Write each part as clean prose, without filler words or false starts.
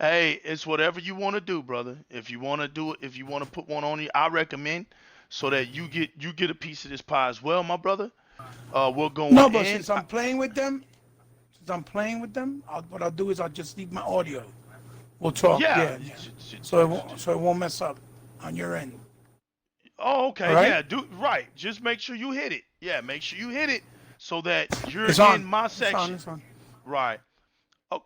Hey, it's whatever you want to do, brother. If you want to do it, if you want to put one on you, I recommend so that you get a piece of this pie as well, my brother. We're going No, but in. since I'm playing with them, what I'll do is I'll just leave my audio. We'll talk. Yeah. Yeah, yeah. So it won't mess up on your end. Oh, All okay. right? Yeah. Do right. Just make sure you hit it. Yeah. Make sure you hit it so that you're It's in on. my It's on. section. It's on. Right. Oh,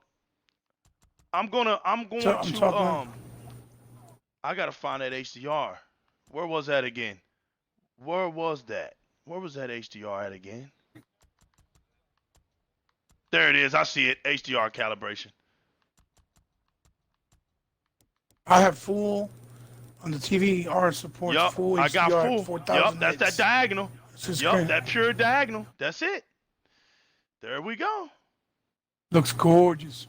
I'm So going I'm to talking. I gotta find that HDR. Where was that again? Where was that? Where was that HDR at again? There it is. I see it. HDR calibration. I have full on the TV. R supports Yup. full I got HDR at full. Yup. 4,000 That's that nits. diagonal. This is Yup. great. That pure diagonal. That's it. There we go. Looks gorgeous.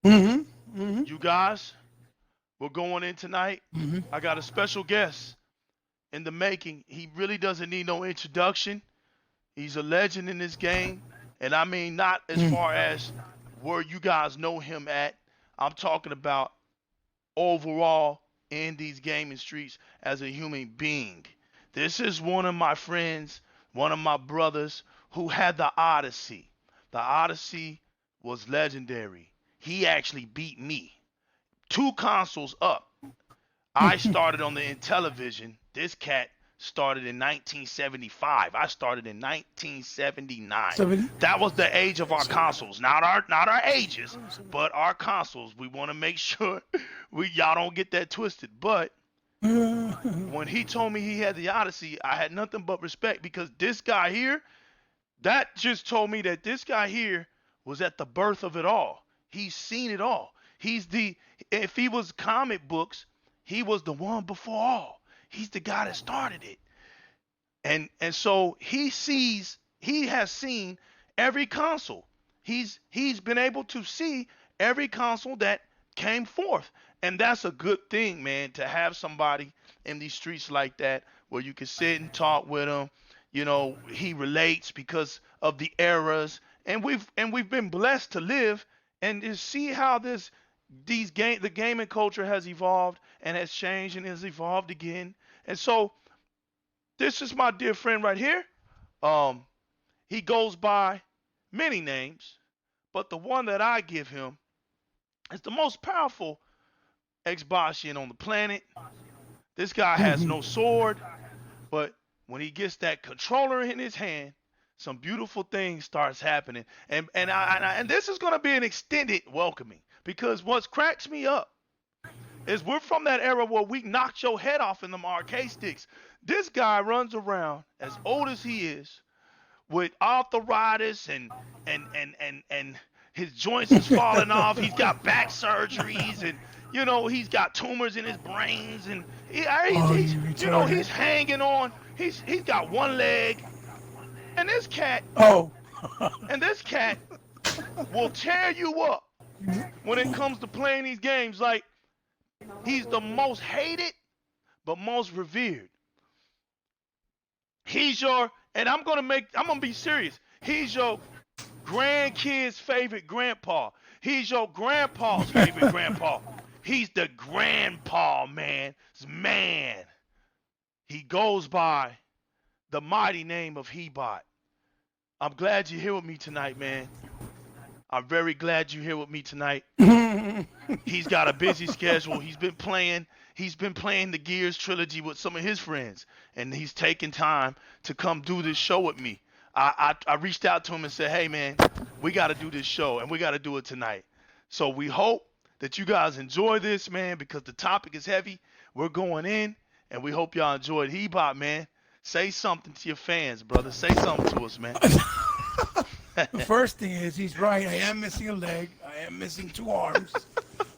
Mm-hmm. Mm-hmm. You guys, we're going in tonight. Mm-hmm. I got a special guest in the making. He really doesn't need no introduction. He's a legend in this game. And I mean, not as Mm. far as where you guys know him at. I'm talking about overall in these gaming streets as a human being. This is one of my friends, one of my brothers who had the Odyssey. The Odyssey was legendary. He actually beat me. Two consoles up. I started on the Intellivision. This cat started in 1975. I started in 1979. 70. That was the age of our consoles, not our ages, but our consoles. We want to make sure we y'all don't get that twisted. But when he told me he had the Odyssey, I had nothing but respect because this guy here, that just told me that this guy here was at the birth of it all. He's seen it all. If he was comic books, he was the one before all. He's the guy that started it. And so he has seen every console. He's been able to see every console that came forth. And that's a good thing, man, to have somebody in these streets like that where you can sit and talk with him. You know, he relates because of the eras. And we've been blessed to live and to see how the gaming culture has evolved and has changed and has evolved again. And so this is my dear friend right here. Um, he goes by many names, but the one that I give him is the most powerful Xboxian on the planet. This guy has no sword, but when he gets that controller in his hand, some beautiful things starts happening. And this is gonna be an extended welcoming because what cracks me up is we're from that era where we knocked your head off in them arcade sticks. This guy runs around as old as he is with arthritis and his joints is falling off. He's got back surgeries and he's got tumors in his brains and Oh, he's you he's retarded. hanging on. He's got one leg and this cat Oh. and this cat will tear you up when it comes to playing these games. Like he's the most hated but most revered. He's your and I'm gonna be serious. He's your grandkid's favorite grandpa. He's your grandpa's favorite grandpa. He's the grandpa, man. Man. He goes by the mighty name of Hebot. I'm glad you're here with me tonight, man. I'm very glad you're here with me tonight. He's got a busy schedule. He's been playing the Gears trilogy with some of his friends, and he's taking time to come do this show with me. I reached out to him and said, hey man, we got to do this show and we got to do it tonight. So we hope that you guys enjoy this, man, because the topic is heavy. We're going in, and we hope y'all enjoyed. Hebot, man, say something to your fans, brother. Say something to us, man. The first thing is he's right. I am missing a leg. I am missing two arms.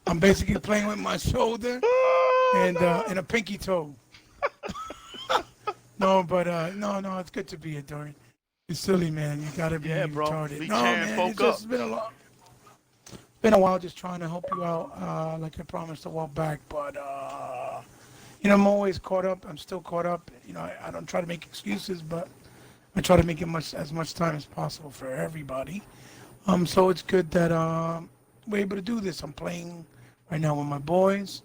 I'm basically playing with my shoulder Oh, and a no. pinky toe. No, but no, it's good to be here, Dorian. You're silly, man. You gotta be Yeah, bro. retarded. Be No, tearing man, folk up. it's been a while just trying to help you out, like I promised a while back. But I'm always caught up. I'm still caught up. I don't try to make excuses, but I try to make it as much time as possible for everybody. So it's good that we're able to do this. I'm playing right now with my boys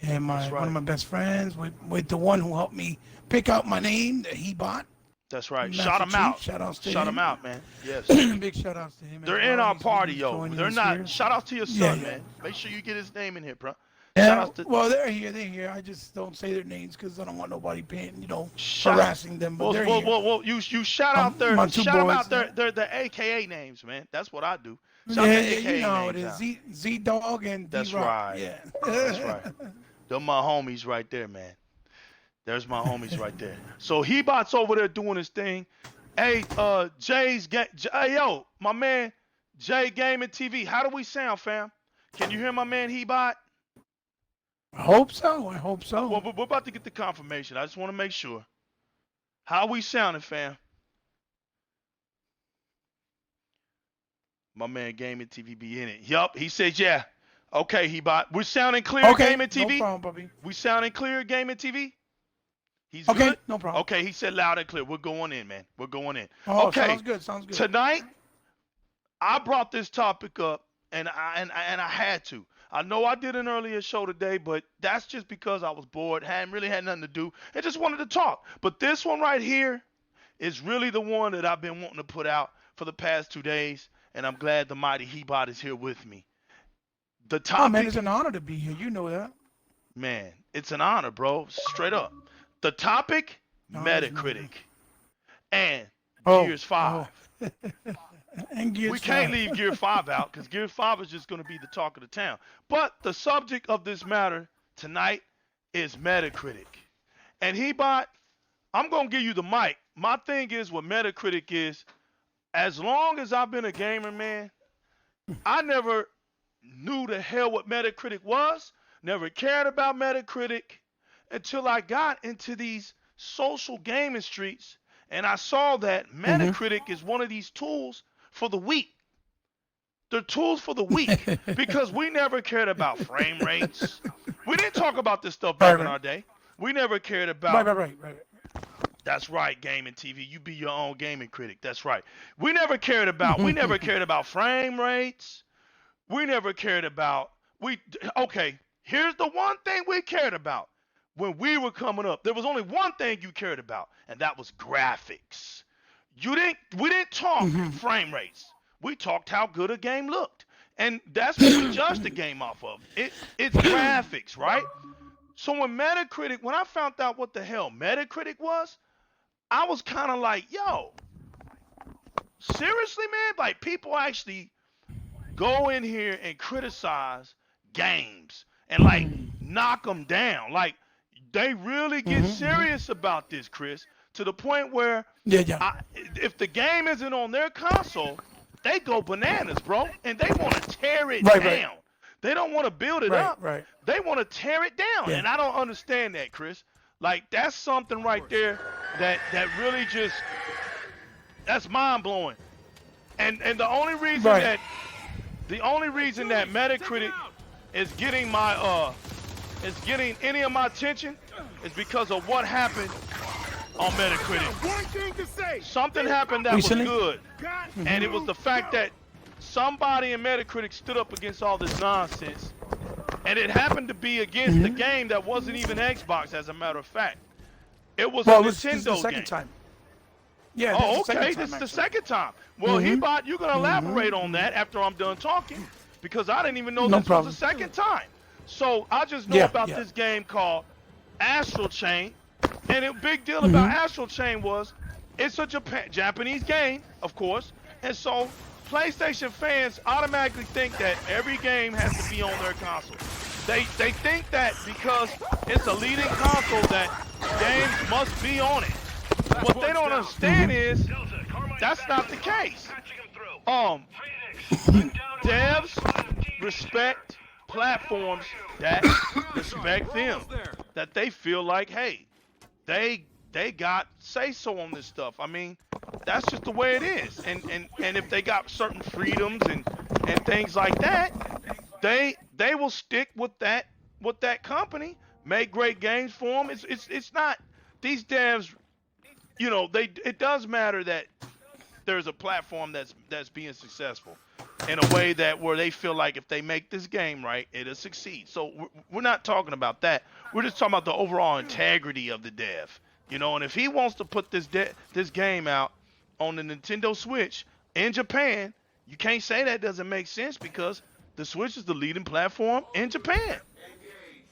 and That's one of right. my best friends with the one who helped me pick out my name that he bought. That's right. In Shout them out. Massachusetts. Shout outs to Shout him. them out, man. Yes. Big shout outs to him. They're as in well. our party, He's yo. joining They're us not. here. Shout out to your Yeah, son, yeah. man. Make sure you get his name in here, bro. Shout Yeah, out to. well, they're here. They're here. I just don't say their names because I don't want nobody paying, Shout, harassing them. But well, they're well, here. well, well, you shout out their My two shout them boys. out their AKA names, man. That's what I do. Yeah, Shout yeah, the AKA you know how it names is. out. Z Dog and That's D-Rock. right. Yeah. That's right. They're my homies right there, man. There's my homies right there. So Hebot's over there doing his thing. Hey, hey, yo, my man, Jay Gaming TV. How do we sound, fam? Can you hear my man Hebot? I hope so. I hope so. Well, we're about to get the confirmation. I just want to make sure. How we sounding, fam? My man Gaming TV be in it. Yup, he said yeah. Okay, Hebot. We're sounding clear, Okay, Gaming TV? no problem, puppy. We sounding clear, Gaming TV? He's Okay, good? no problem. Okay, he said loud and clear. We're going in, man. We're going in. Oh, okay. sounds good. Sounds good. Tonight, I brought this topic up, and I had to. I know I did an earlier show today, but that's just because I was bored, hadn't really had nothing to do, and just wanted to talk. But this one right here is really the one that I've been wanting to put out for the past 2 days, and I'm glad the mighty Hebot is here with me. The topic, Oh man, it's an honor to be here. You know that. man, it's an honor, bro. Straight up. The topic, No, Metacritic, and Oh, Gears 5. And Gears We can't 5. leave Gear 5 out because Gear 5 is just going to be the talk of the town. But the subject of this matter tonight is Metacritic. And Hebot, I'm going to give you the mic. My thing is what Metacritic is, as long as I've been a gamer, man, I never knew the hell what Metacritic was, never cared about Metacritic until I got into these social gaming streets and I saw that Metacritic is one of these tools for the weak. They're tools for the weak because we never cared about frame rates. We didn't talk about this stuff back in our day. We never cared about. Right. That's right, Gaming TV. You be your own gaming critic. That's right. We never cared about. We never cared about frame rates. We never cared about. Okay. Here's the one thing we cared about when we were coming up. There was only one thing you cared about, and that was graphics. We didn't talk frame rates. We talked how good a game looked. And that's what we judged the game off of. It's graphics, right? So when I found out what the hell Metacritic was, I was kind of like, yo, seriously, man? Like, people actually go in here and criticize games and, like, knock them down. Like, they really get serious about this, Chris, to the point where if the game isn't on their console, they go bananas, bro, and they want to tear it down. Right. They don't want to build it up. Right. They want to tear it down, and I don't understand that, Chris. Like, that's something right there that really just, that's mind-blowing. And the only reason that Metacritic is getting any of my attention is because of what happened on Metacritic. Something happened that was good, and it was the fact that somebody in Metacritic stood up against all this nonsense, and it happened to be against the game that wasn't even Xbox, as a matter of fact. It was a Nintendo this is the second game. time. Yeah. Oh, okay. This is the second time. Well, Hebot, you're gonna elaborate on that after I'm done talking, because I didn't even know this was the second time. So I just know about this game called Astral Chain, and the big deal about Astral Chain was it's a Japanese game, of course, and so PlayStation fans automatically think that every game has to be on their console. They think that because it's a leading console that games must be on it. What they don't understand is that's not the case. Devs respect platforms that respect them, that they feel like, hey, they got say-so on this stuff. I mean, that's just the way it is. And if they got certain freedoms and things like that, they will stick with that company, make great games for them. It's not, these devs you know, it does matter that there's a platform that's being successful in a way that where they feel like if they make this game right, it'll succeed. So we're not talking about that. We're just talking about the overall integrity of the dev. You know, and if he wants to put this game out on the Nintendo Switch in Japan, you can't say that doesn't make sense because the Switch is the leading platform in Japan.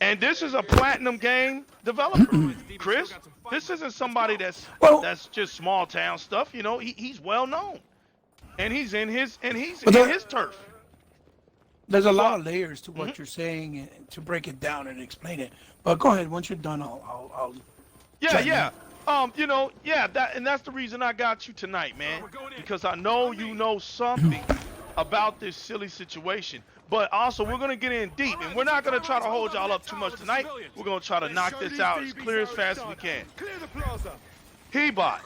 And this is a platinum game developer, Chris. This isn't somebody that's just small town stuff. You know, he's well known, and he's in his turf. There's a lot of layers to what you're saying, and to break it down and explain it. But go ahead. Once you're done, I'll Yeah. You know, that's the reason I got you tonight, man, because I know you know something about this silly situation. But also, we're going to get in deep, and we're not going to try to hold y'all up too much tonight. We're going to try to knock this out as clear as fast as we can. Hebot,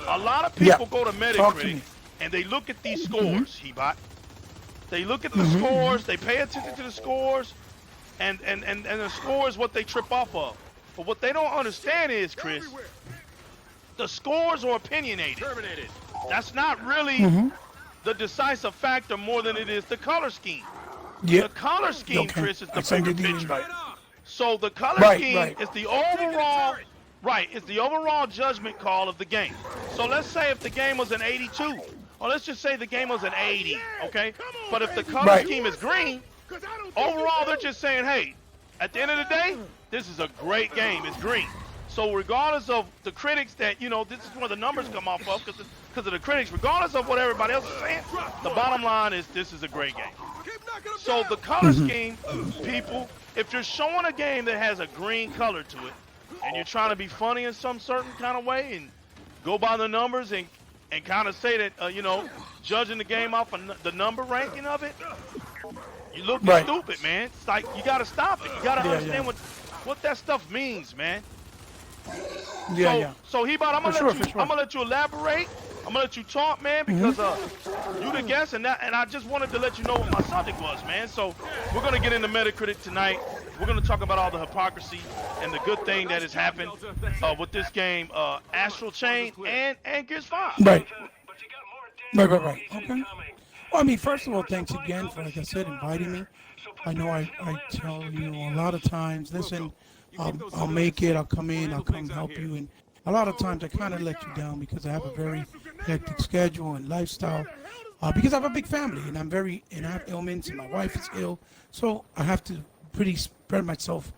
a lot of people go to Metacritic, and they look at these scores, Hebot. They look at the scores, they pay attention to the scores, and the score is what they trip off of. But what they don't understand is, Chris, the scores are opinionated. That's not really the decisive factor more than it is the color scheme. Yeah. The color scheme, Chris, is the bigger picture. So the color scheme is the overall, it's the overall judgment call of the game. So let's say if the game was an 82, or let's just say the game was an 80, okay? But if the color scheme is green, overall they're just saying, hey, at the end of the day, this is a great game. It's green. So regardless of the critics that, you know, this is where the numbers come off of because of the critics, regardless of what everybody else is saying, the bottom line is this is a great game. So the color scheme, people, if you're showing a game that has a green color to it, and you're trying to be funny in some certain kind of way and go by the numbers and kind of say that, you know, judging the game off of the number ranking of it, you look stupid, man. It's like, you got to stop it. You got to understand what that stuff means, man. So Hebot, I'm gonna let you elaborate. I'm gonna let you talk, man, because you the guest, and I just wanted to let you know what my subject was, man. So we're gonna get into Metacritic tonight. We're gonna talk about all the hypocrisy and the good thing that has happened with this game, Astral Chain and Gears 5. Right. Okay. Well, I mean, first of all, thanks again for, like I said, inviting me. I know I tell you a lot of times, listen, I'll make it, I'll come in, I'll come help you. And a lot of times I kind of let you down because I have a very hectic schedule and lifestyle. Because I have a big family and I have ailments and my wife is ill. So I have to pretty spread myself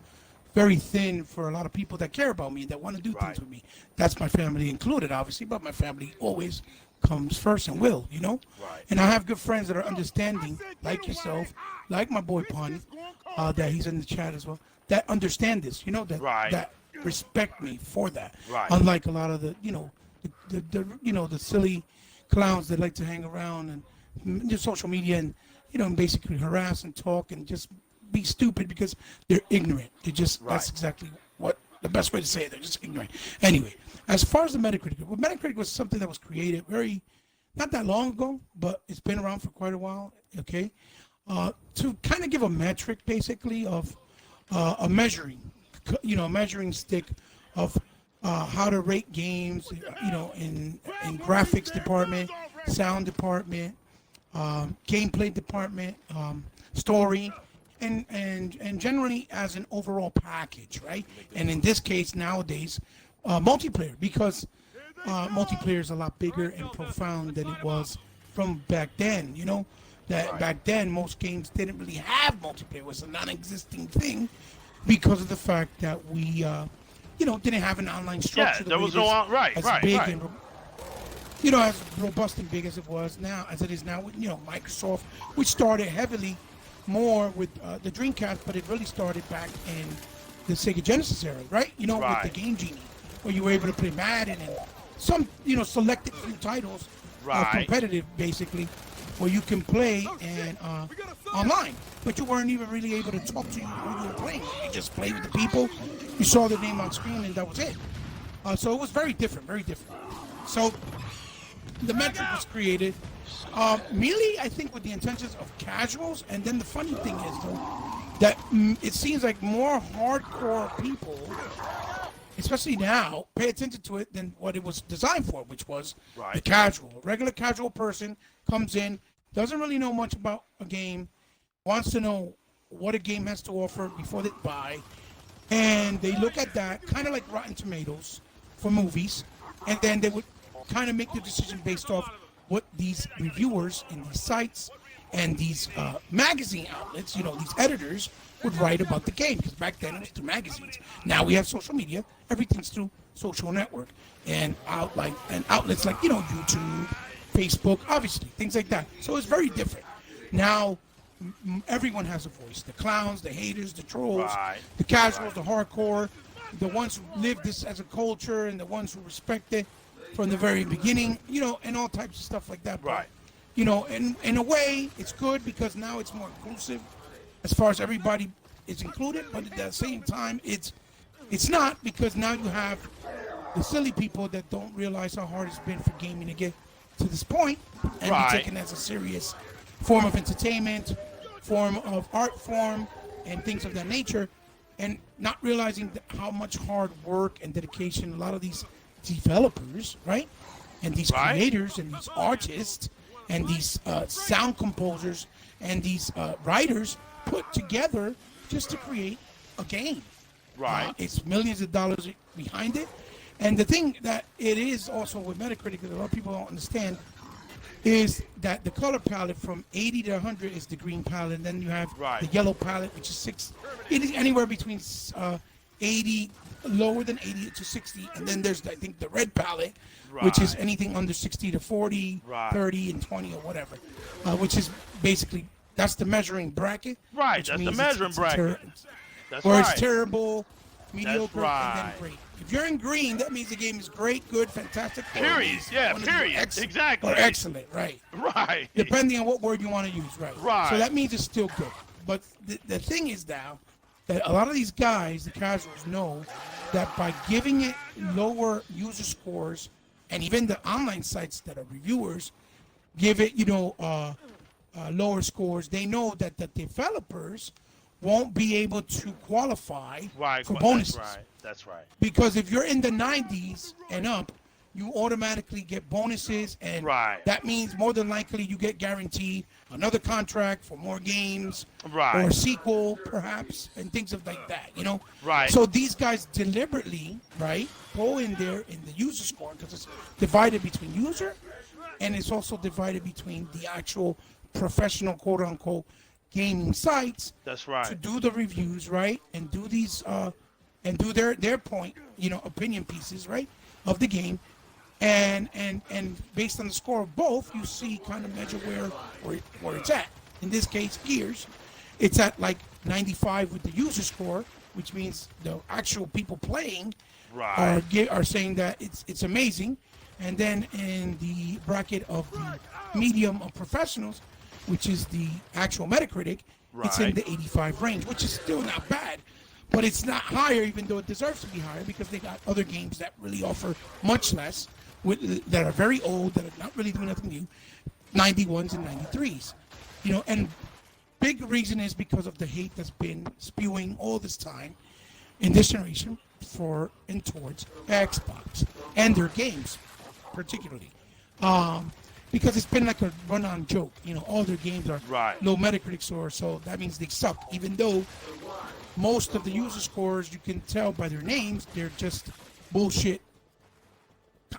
very thin for a lot of people that care about me, that want to do things with me. That's my family included, obviously, but my family always comes first and will, you know? And I have good friends that are understanding, like yourself, like my boy Pun, that he's in the chat as well, that understand this, you know, that respect me for that. Unlike a lot of the, you know, the silly clowns that like to hang around and just social media and, you know, basically harass and talk and just be stupid because they're ignorant. They're just, that's exactly what the best way to say it. They're just ignorant. Anyway, as far as the Metacritic, Metacritic was something that was created not that long ago, but it's been around for quite a while, okay? To kind of give a metric, basically, of a measuring stick of how to rate games, you know, in graphics department, sound department, gameplay department, story, and generally as an overall package, right? And in this case, nowadays, multiplayer, because multiplayer is a lot bigger and profound than it was from back then, you know? That back then, most games didn't really have multiplayer. It was a non-existing thing because of the fact that we, you know, didn't have an online structure. Yeah, there was no and, you know, as robust and big as it was now, as it is now with, you know, Microsoft, which started heavily more with the Dreamcast, but it really started back in the Sega Genesis era, right? You know, with the Game Genie, where you were able to play Madden and some, you know, selected few titles, competitive, basically, where you can play and online, but you weren't even really able to talk to who you were playing. You just played with the people, you saw their name on screen, and that was it. So it was very different, very different. So the metric was created merely, I think, with the intentions of casuals. And then the funny thing is, though, that it seems like more hardcore people, especially now, pay attention to it than what it was designed for, which was Right. the casual. A regular casual person comes in, doesn't really know much about a game, wants to know what a game has to offer before they buy, and they look at that kind of like Rotten Tomatoes for movies, and then they would kind of make the decision based off what these reviewers in these sites and these magazine outlets, you know, these editors would write about the game, because back then it was through magazines. Now we have social media, everything's through social network and outlets like, you know, YouTube, Facebook, obviously, things like that. So it's very different. Now everyone has a voice. The clowns, the haters, the trolls, Right. the casuals, the hardcore, the ones who live this as a culture and the ones who respect it from the very beginning, you know, and all types of stuff like that. But, Right. you know, in a way, it's good because now it's more inclusive as far as everybody is included, but at the same time, it's not, because now you have the silly people that don't realize how hard it's been for gaming to get to this point and Right. be taken as a serious form of entertainment, form of art form, and things of that nature, and not realizing how much hard work and dedication a lot of these developers, right, and these Right. creators and these artists and these sound composers and these writers put together just to create a game. Right. It's millions of dollars behind it. And the thing that it is also with Metacritic that a lot of people don't understand is that the color palette from 80 to 100 is the green palette, and then you have Right. the yellow palette, which is it is anywhere between 80, lower than 80 to 60, and then there's, I think, the red palette, which is Right. anything under 60 to 40, Right. 30 and 20 or whatever, which is basically, that's the measuring bracket. Right, which that's the means measuring bracket. That's where right. it's terrible, mediocre, and right. then great. If you're in green, that means the game is great, good, fantastic. or Period. is Yeah, one of period. the Exactly. Or excellent, right. Right. Depending on what word you want to use, right. Right. So that means it's still good. But the thing is now that a lot of these guys, the casuals, know that by giving it lower user scores, and even the online sites that are reviewers give it, you know, lower scores, they know that the developers won't be able to qualify Right. for bonuses. That's right. That's right. Because if you're in the 90s and up, you automatically get bonuses, and Right. that means more than likely you get guaranteed another contract for more games, Right. or a sequel perhaps, and things of like that, you know? Right. So these guys deliberately, right, go in there in the user score, because it's divided between user, and it's also divided between the actual professional, quote-unquote, gaming sites. That's right. To do the reviews, right, and do these and do their point, you know, opinion pieces, right, of the game, and based on the score of both, you see, kind of measure where it's at. In this case, Gears, it's at like 95 with the user score, which means the actual people playing Right. are saying that it's amazing. And then in the bracket of the medium of professionals, which is the actual Metacritic, it's in Right. the 85 range, which is still not bad. But it's not higher, even though it deserves to be higher, because they got other games that really offer much less, that are very old, that are not really doing nothing new, 91s and 93s. You know, and big reason is because of the hate that's been spewing all this time in this generation for and towards Xbox and their games, particularly. Because it's been like a run-on joke. You know, all their games are Right. low Metacritic score, so that means they suck. Even though most of the user scores, you can tell by their names, they're just bullshit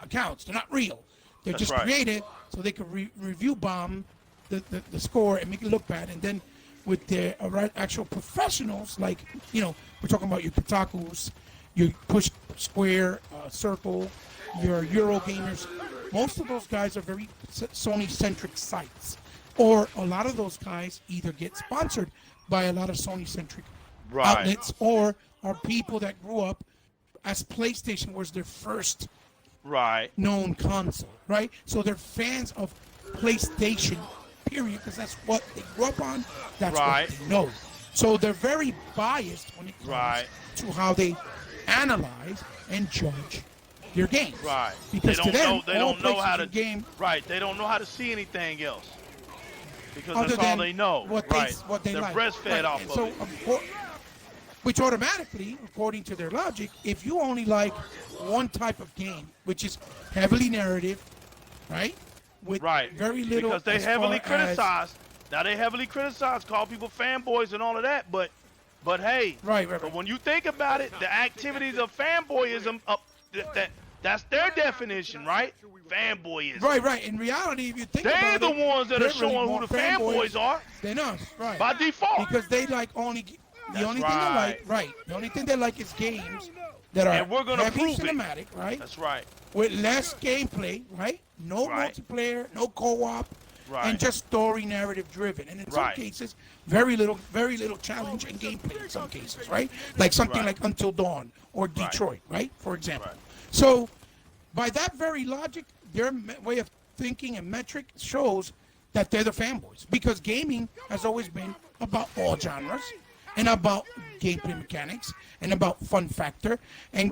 accounts. They're not real. They're That's just right. created so they can review bomb the score and make it look bad. And then with the actual professionals, like, you know, we're talking about your Kotakus, your Push Square, Circle, your Eurogamers. Most of those guys are very Sony-centric sites. Or a lot of those guys either get sponsored by a lot of Sony-centric Right. outlets, or are people that grew up as PlayStation was their first Right. known console, right? So they're fans of PlayStation, period, because that's what they grew up on. That's Right. what they know. So they're very biased when it comes Right. to how they analyze and judge their games. Right. Because they to don't them, know. They all don't know how to PlayStation game, Right. They don't know how to see anything else. Because other that's all than they know. what Right. they They're like. breastfed Right. off And of so, it. Which automatically, according to their logic, if you only like one type of game, which is heavily narrative, right? With very little. Because they heavily criticize. Now they heavily criticize, call people fanboys and all of that, but hey, but when you think about it, the activities of fanboyism, that's their definition, right? Fanboyism. Right. In reality, if you think about it, they're the ones that are showing who the fanboys are. Than us, right? By default. Because they like only. The only thing they like, the only thing they like is games that are heavy cinematic, right? That's right. With less gameplay, right? No multiplayer, no co-op, and just story narrative driven. And in some cases, very little challenge and gameplay in some cases, right? Like something like Until Dawn or Detroit, right? For example. So, by that very logic, their way of thinking and metric shows that they're the fanboys. Because gaming has always been about all genres. And about gameplay mechanics, and about fun factor, and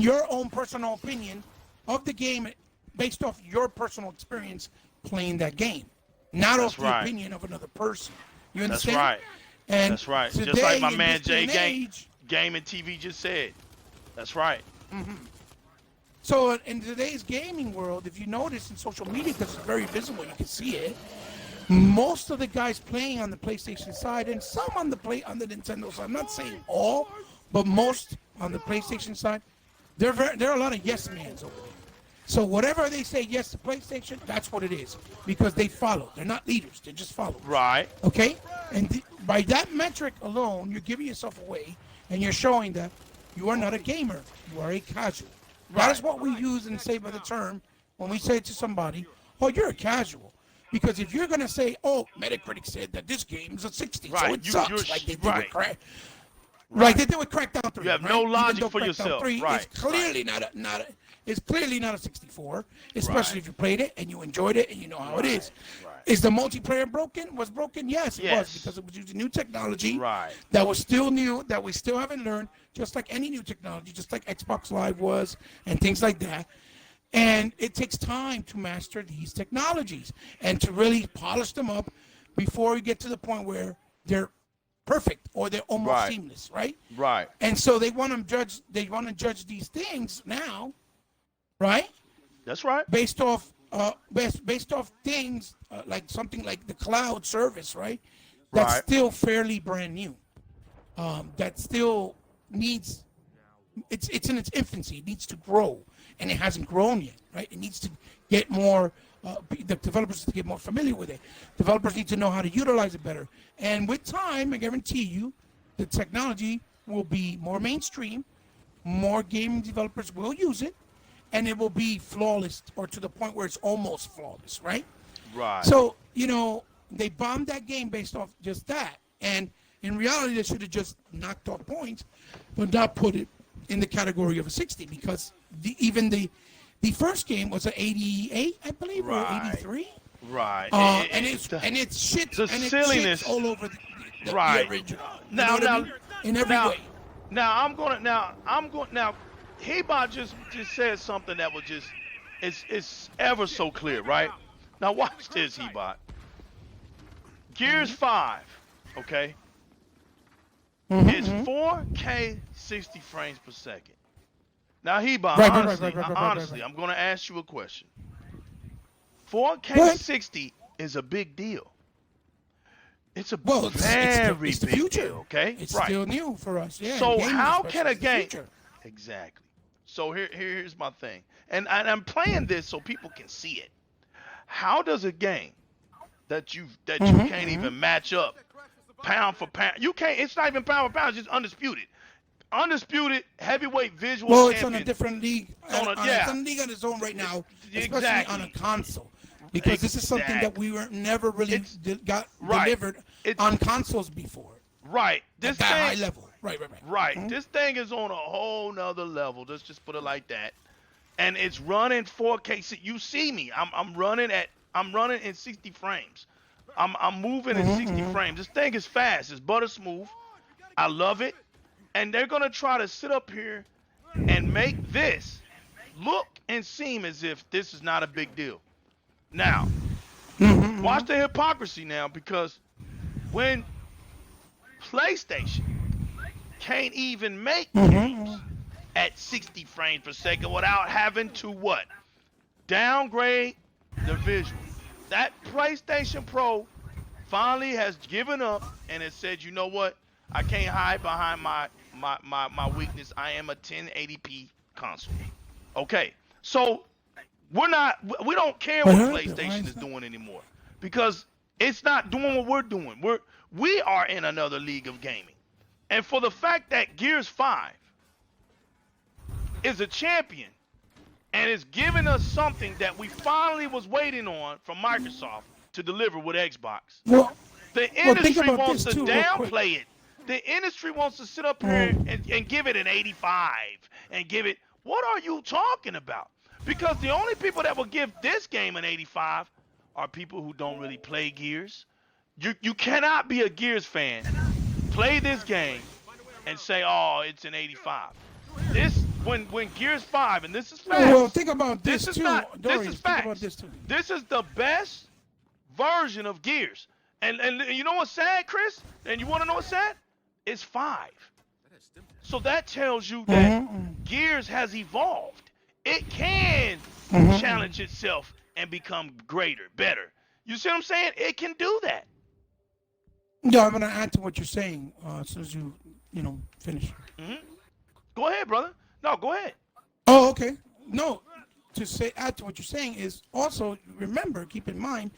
your own personal opinion of the game based off your personal experience playing that game, not off the opinion of another person. You understand? That's right. And that's right. Today, just like my man Jay Game and TV just said. That's right. So in today's gaming world, if you notice in social media, because it's very visible, you can see it. Most of the guys playing on the PlayStation side, and some on the Nintendo side. I'm not saying all, but most on the PlayStation side. There are a lot of yes mans over there. So whatever they say yes to PlayStation, that's what it is, because they follow. They're not leaders. They're just followers. Right. Okay. And by that metric alone, you're giving yourself away, and you're showing that you are not a gamer. You are a casual. That is what we use and say by the term when we say to somebody, "Oh, you're a casual." Because if you're going to say, oh, Metacritic said that this game is a 60, so it sucks, like they did with Crackdown 3. You have no logic for yourself. 3 is clearly not a 64, especially if you played it and you enjoyed it and you know how it is. Is the multiplayer broken? Was broken? Yes, it was, because it was using new technology that was still new, that we still haven't learned, just like any new technology, just like Xbox Live was and things like that. And it takes time to master these technologies and to really polish them up before you get to the point where they're perfect or they're almost seamless, right? Right. And so they want to judge. They want to judge these things now, right? That's right. Based off things like something like the cloud service, right? That's still fairly brand new. That still needs. It's in its infancy. It needs to grow. And it hasn't grown yet, right? It needs to get more, the developers need to get more familiar with it. Developers need to know how to utilize it better. And with time, I guarantee you, the technology will be more mainstream, more gaming developers will use it, and it will be flawless, or to the point where it's almost flawless, right? Right. So, they bombed that game based off just that. And in reality, they should have just knocked off points, but not put it in the category of a 60, because even the first game was an 88, I believe, or 83. Right. And it's shit. The and silliness it's all over the original. In every way. Now Hebot just said something that was just it's ever so clear, right? Now watch this, Hebot. Gears 5, okay? It's 4K 60 frames per second. Now, Hebot, honestly, I'm going to ask you a question. 4K 60 is a big deal. It's a very big deal, okay? It's still new for us, yeah. So how can a game... Exactly. So here's my thing. And I'm playing this so people can see it. How does a game that you can't even match up pound for pound... You can't... It's not even pound for pound. It's just undisputed. Undisputed heavyweight visual champion. It's on a different league. It's on a league on its own right now, especially on a console. Because this is something that we were never really delivered on consoles before. Right. This thing, high level. Right. Mm-hmm. This thing is on a whole nother level. Let's just put it like that. And it's running 4K. So you see me. I'm running in 60 frames. I'm moving in 60 frames. This thing is fast. It's butter smooth. I love it. And they're going to try to sit up here and make this look and seem as if this is not a big deal. Now, watch the hypocrisy now, because when PlayStation can't even make games at 60 frames per second without having to what? Downgrade the visual. That PlayStation Pro finally has given up and has said, you know what? I can't hide behind my weakness. I am a 1080p console. Okay, so we don't care what PlayStation is doing anymore because it's not doing what we're doing. We are in another league of gaming, and for the fact that Gears 5 is a champion and is giving us something that we finally was waiting on from Microsoft to deliver with Xbox. Well, the industry wants to downplay it. The industry wants to sit up here and give it an 85 and give it. What are you talking about? Because the only people that will give this game an 85 are people who don't really play Gears. You cannot be a Gears fan, play this game, and say, oh, it's an 85. When Gears 5, and this is facts. Well, think about this is too. not. Doris, this is think facts. about this too. This is the best version of Gears. And you know what's sad, Chris? And you want to know what's sad? It's 5. So that tells you that Gears has evolved. It can challenge itself and become greater, better. You see what I'm saying? It can do that. Yeah, I'm gonna add to what you're saying as soon as you finish. Go ahead, brother. No, go ahead. Oh, okay. No, add to what you're saying is also remember, keep in mind,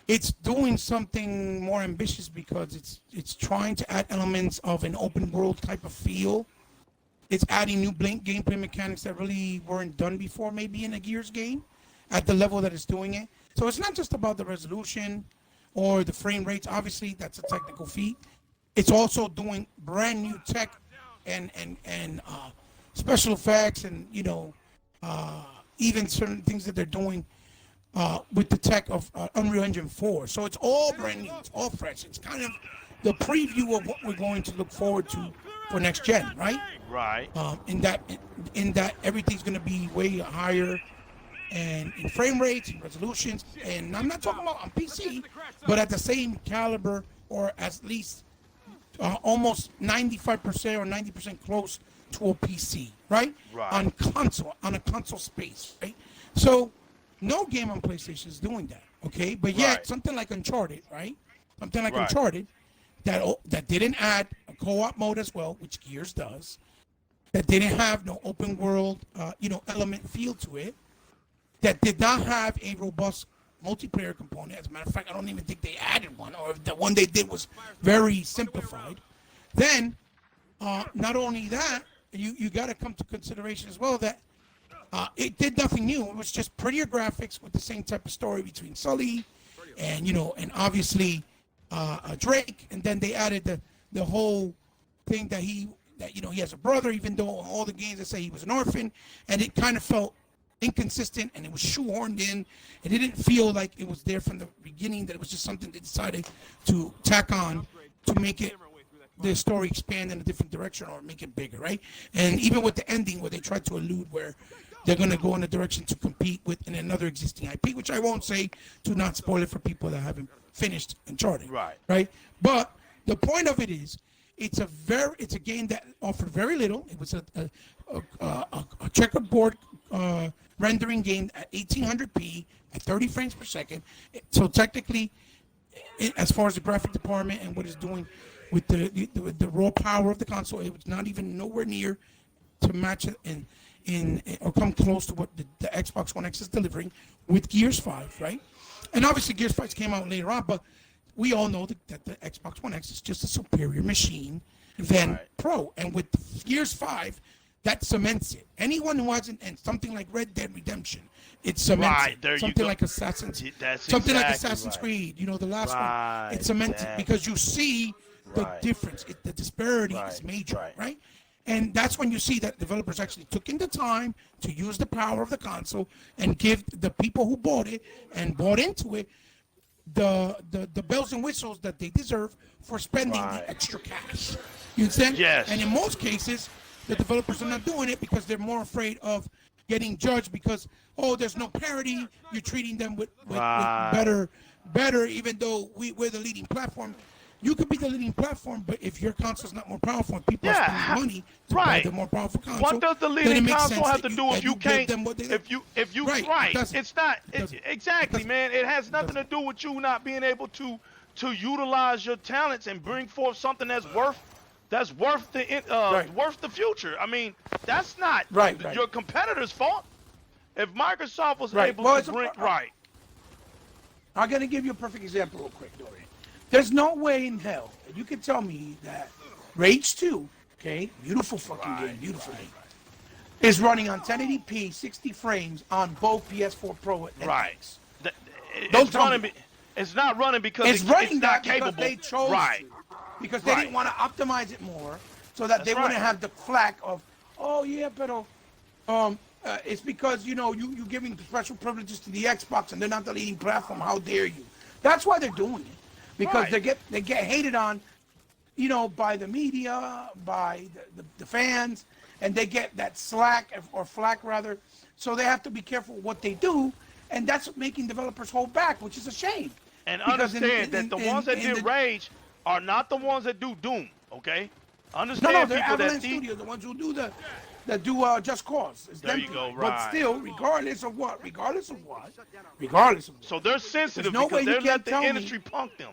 it's doing something more ambitious because it's trying to add elements of an open world type of feel. It's adding new gameplay mechanics that really weren't done before, maybe in a Gears game, at the level that it's doing it. So it's not just about the resolution or the frame rates. Obviously, that's a technical feat. It's also doing brand new tech and special effects and even certain things that they're doing with the tech of Unreal Engine 4. So it's all brand new. It's all fresh. It's kind of the preview of what we're going to look forward to for next gen, right? Right. In that everything's going to be way higher and in frame rates and resolutions. And I'm not talking about on PC, but at the same caliber or at least almost 95% or 90% close to a PC, right? Right. On a console space, right? So no game on PlayStation is doing that, okay? But yet something like Uncharted, right? Something like Uncharted that didn't add a co-op mode as well, which Gears does. That didn't have no open world, element feel to it. That did not have a robust multiplayer component. As a matter of fact, I don't even think they added one, or if the one they did was very simplified. Then, not only that, you got to come to consideration as well that it did nothing new. It was just prettier graphics with the same type of story between Sully and and obviously Drake. And then they added the whole thing that he has a brother, even though all the games they say he was an orphan, and it kind of felt inconsistent and it was shoehorned in. It didn't feel like it was there from the beginning, that it was just something they decided to tack on to make it the story expand in a different direction or make it bigger, right? And even with the ending where they tried to allude where they're going to go in a direction to compete with another existing IP, which I won't say to not spoil it for people that haven't finished Uncharted, right? But the point of it is, it's a game that offered very little. It was a checkerboard rendering game at 1800p at 30 frames per second. So technically, as far as the graphic department and what it's doing with the raw power of the console, it was not even nowhere near to match it in or come close to what the Xbox One X is delivering with Gears 5, right? And obviously Gears 5 came out later on, but we all know that the Xbox One X is just a superior machine than Pro. And with Gears 5, that cements it. Anyone who hasn't, and something like Red Dead Redemption, it cements it. Something like Assassin's Creed, the last one, it cements it because you see the difference. The disparity is major, right? And that's when you see that developers actually took in the time to use the power of the console and give the people who bought it and bought into it the bells and whistles that they deserve for spending the extra cash. You understand? Yes. And in most cases, the developers are not doing it because they're more afraid of getting judged because, there's no parity. You're treating them with better, even though we're the leading platform. you could be the leading platform, but if your console's not more powerful and people are spending money to buy the more powerful console, what does the then it leading makes console sense have to that do if you give can't? them what they If you Right, it doesn't. it's not It doesn't. exactly, It doesn't. man. It has nothing to do with you not being able to utilize your talents and bring forth something that's worth worth the future. I mean, that's not your competitor's fault. If Microsoft was able to bring I'm gonna give you a perfect example real quick, Dorian. There's no way in hell that you can tell me that Rage 2, okay, beautiful fucking game, beautiful game, is running on 1080p, 60 frames on both PS4 Pro and X. Don't tell me. It's not running because it's running not because capable. they chose to. Because they didn't want to optimize it more so that they wouldn't have the flack of, oh yeah, but it's because you're giving special privileges to the Xbox and they're not the leading platform. How dare you? That's why they're doing it. Because they get hated on, by the media, by the fans, and they get that slack or flack rather. So they have to be careful what they do, and that's making developers hold back, which is a shame. And understand that the ones that did Rage are not the ones that do Doom. Okay, understand. No, they're people Avalanche Studios, the ones who do Just Cause. It's there you go, But still, regardless of what. So they're sensitive no because they let the industry industry punk them.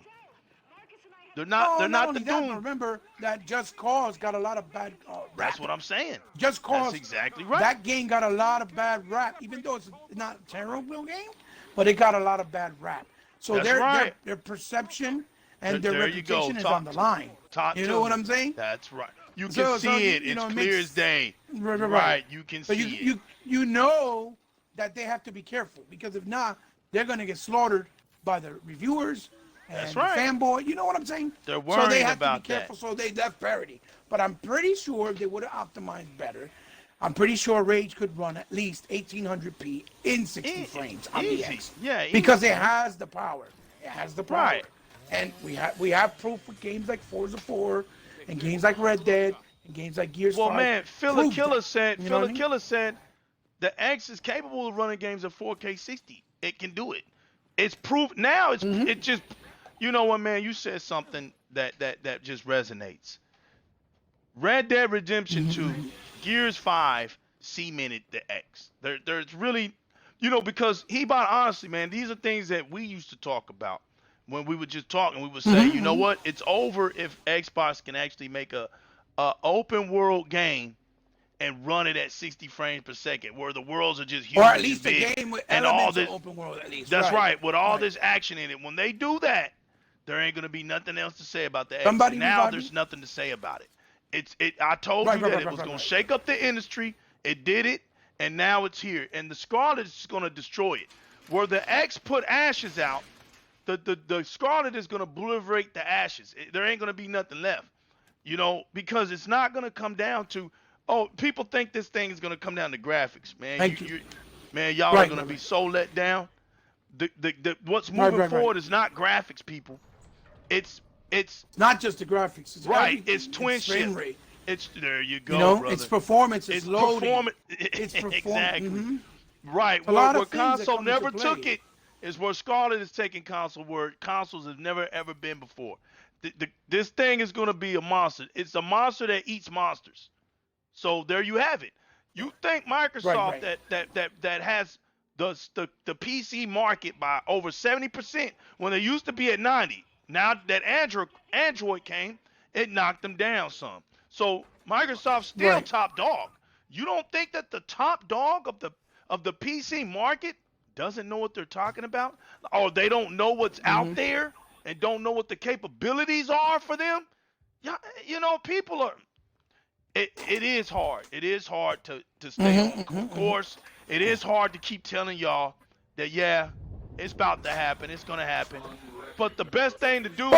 They're not. They're not the Doom. Remember that Just Cause got a lot of bad rap. That's what I'm saying. Just Cause. That's exactly right. That game got a lot of bad rap, even though it's not a terrible game, but it got a lot of bad rap. So their perception and their reputation is on the line. You know what I'm saying? That's right. You can see it. It's clear as day. Right. You can see it. You know that they have to be careful because if not, they're going to get slaughtered by the reviewers and the fanboy. You know what I'm saying? They're worried about that. So they have to be careful. So they left parity. But I'm pretty sure if they would have optimized better, I'm pretty sure Rage could run at least 1800p in 60 frames on the X. Yeah, because it has the power. It has the power. And we have proof with games like Forza 4 and games like Red Dead and games like Gears 5. Well, man, Phil Killer said the X is capable of running games at 4K 60. It can do it. It's proof now. It just, you know what, man? You said something that just resonates. Red Dead Redemption 2, Gears 5 cemented the X. There's really, because honestly, man, these are things that we used to talk about when we would just talk and we would say, you know what, it's over if Xbox can actually make a open world game and run it at 60 frames per second, where the worlds are just huge or at least and big, a game with and elements all this of open world at least. That's right, with all this action in it. When they do that, there ain't gonna be nothing else to say about the X. Now there's nothing to say about it. I told you that it was gonna shake up the industry. It did it, and now it's here. And the Scarlet is gonna destroy it. Where the X put ashes out, the Scarlet is gonna obliterate the ashes. There ain't gonna be nothing left, because it's not gonna come down to. Oh, people think this thing is gonna come down to graphics, man. Y'all are gonna be so let down. What's moving forward is not graphics, people. It's not just the graphics. It's twin shift. It's there you go, brother. It's performance. It's loading. Performance. It's performance. Exactly. Right. Where console never took it is where Scarlet is taking console, where consoles have never ever been before. This thing is gonna be a monster. It's a monster that eats monsters. So there you have it. You think Microsoft that has the PC market by over 70% when they used to be at 90. Now that Android came, it knocked them down some. So Microsoft's still top dog. You don't think that the top dog of the PC market doesn't know what they're talking about, or they don't know what's out there and don't know what the capabilities are for them? Yeah, people are. It is hard. It is hard to stay on course. It is hard to keep telling y'all that, it's about to happen. It's going to happen. But the best thing to do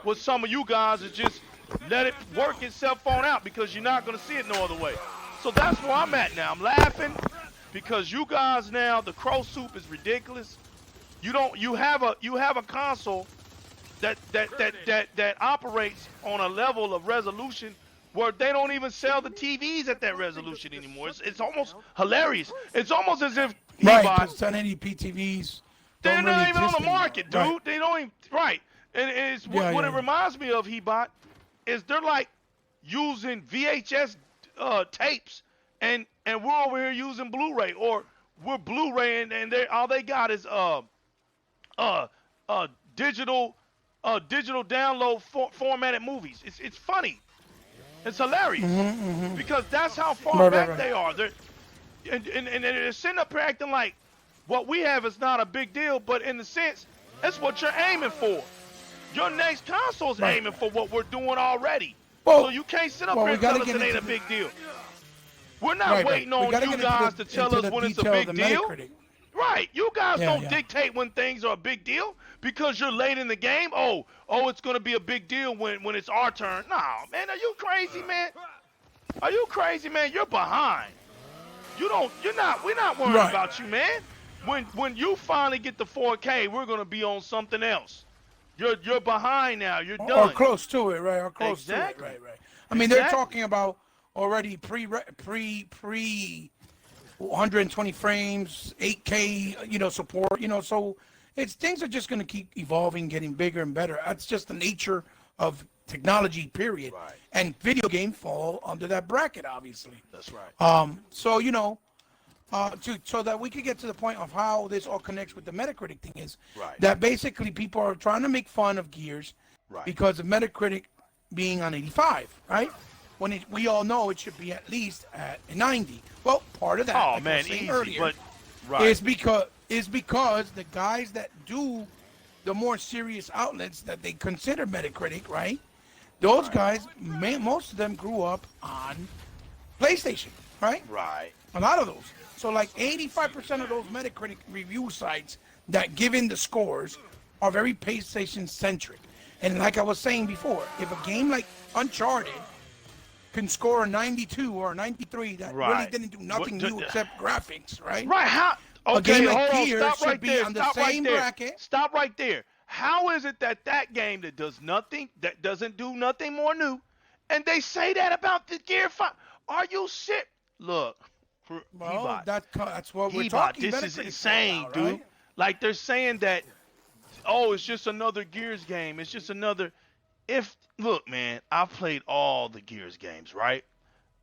with some of you guys is just let it work itself on out, because you're not going to see it no other way. So that's where I'm at now. I'm laughing because you guys now, the crow soup is ridiculous. You have a console that operates on a level of resolution where they don't even sell the TVs at that resolution anymore. It's almost hilarious. It's almost as if 1080p TVs. They're not really even on the market, dude. Right. They don't even. Right. And it's what it reminds me of, Hebot, is they're like using VHS tapes, and we're over here using Blu-ray, or we're Blu-ray and they all they got is digital download formatted movies. It's funny. It's hilarious because that's how far back they are. And they're sitting up here acting like what we have is not a big deal, but in the sense, that's what you're aiming for. Your next console's aiming for what we're doing already. Well, so you can't sit up here and tell us it ain't a big deal. We're not waiting on you guys to tell us when it's a big deal. Right. You guys don't dictate when things are a big deal because you're late in the game. Oh, it's going to be a big deal when it's our turn. Nah, man, are you crazy, man? Are you crazy, man? You're behind. We're not worried about you, man. When you finally get the 4K, we're going to be on something else. You're behind now. You're done. Or close to it, right? Or close to it, right. I mean, they're talking about already pre 120 frames, 8K, support, so things are just going to keep evolving, getting bigger and better. That's just the nature of technology, period. Right. And video games fall under that bracket, obviously. That's right. So so that we could get to the point of how this all connects with the Metacritic thing is that basically people are trying to make fun of Gears because of Metacritic being on 85, right? When we all know it should be at least at 90. Well, part of that, I was saying earlier, is because the guys that do the more serious outlets that they consider Metacritic, right? Those guys, most of them grew up on PlayStation, right? Right. A lot of those. So like 85% of those Metacritic review sites that give in the scores are very PlayStation centric. And like I was saying before, if a game like Uncharted can score a 92 or a 93 that really didn't do nothing new except graphics, right? Right. How? Okay, a game like Gears stop should right be there. on the same bracket. Stop right there. How is it that game that does nothing, that doesn't do nothing more new, and they say that about the Gear 5? Are you shit? Look, well, that's what we're talking about. This is insane, now, dude. Right? Like they're saying that, it's just another Gears game. It's just another. Look, man, I've played all the Gears games, right?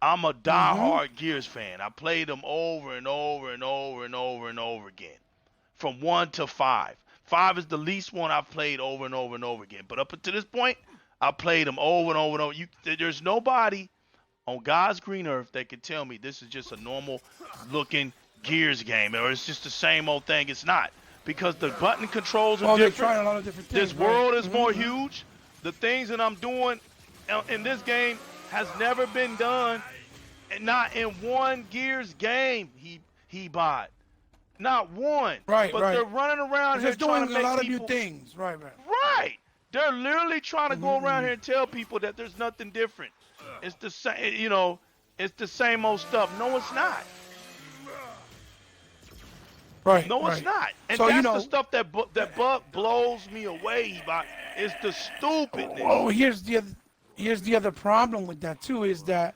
I'm a diehard Gears fan. I played them over and over and over and over and over again, from 1 to 5. 5 is the least one I've played over and over and over again. But up until this point, I played them over and over and over. There's nobody on God's green earth that can tell me this is just a normal looking Gears game, or it's just the same old thing. It's not, because the button controls are different. They're trying a lot of different things. This world is more huge. The things that I'm doing in this game has never been done, and not in one Gears game. He bought not one. But they're running around here trying to make a lot people, of new things. Right. They're literally trying to go around here and tell people that there's nothing different. It's the same. It's the same old stuff. No, it's not. Right. No, it's not. And so, that's the stuff that blows me away. It's the stupidness. Oh, here's the other problem with that too is that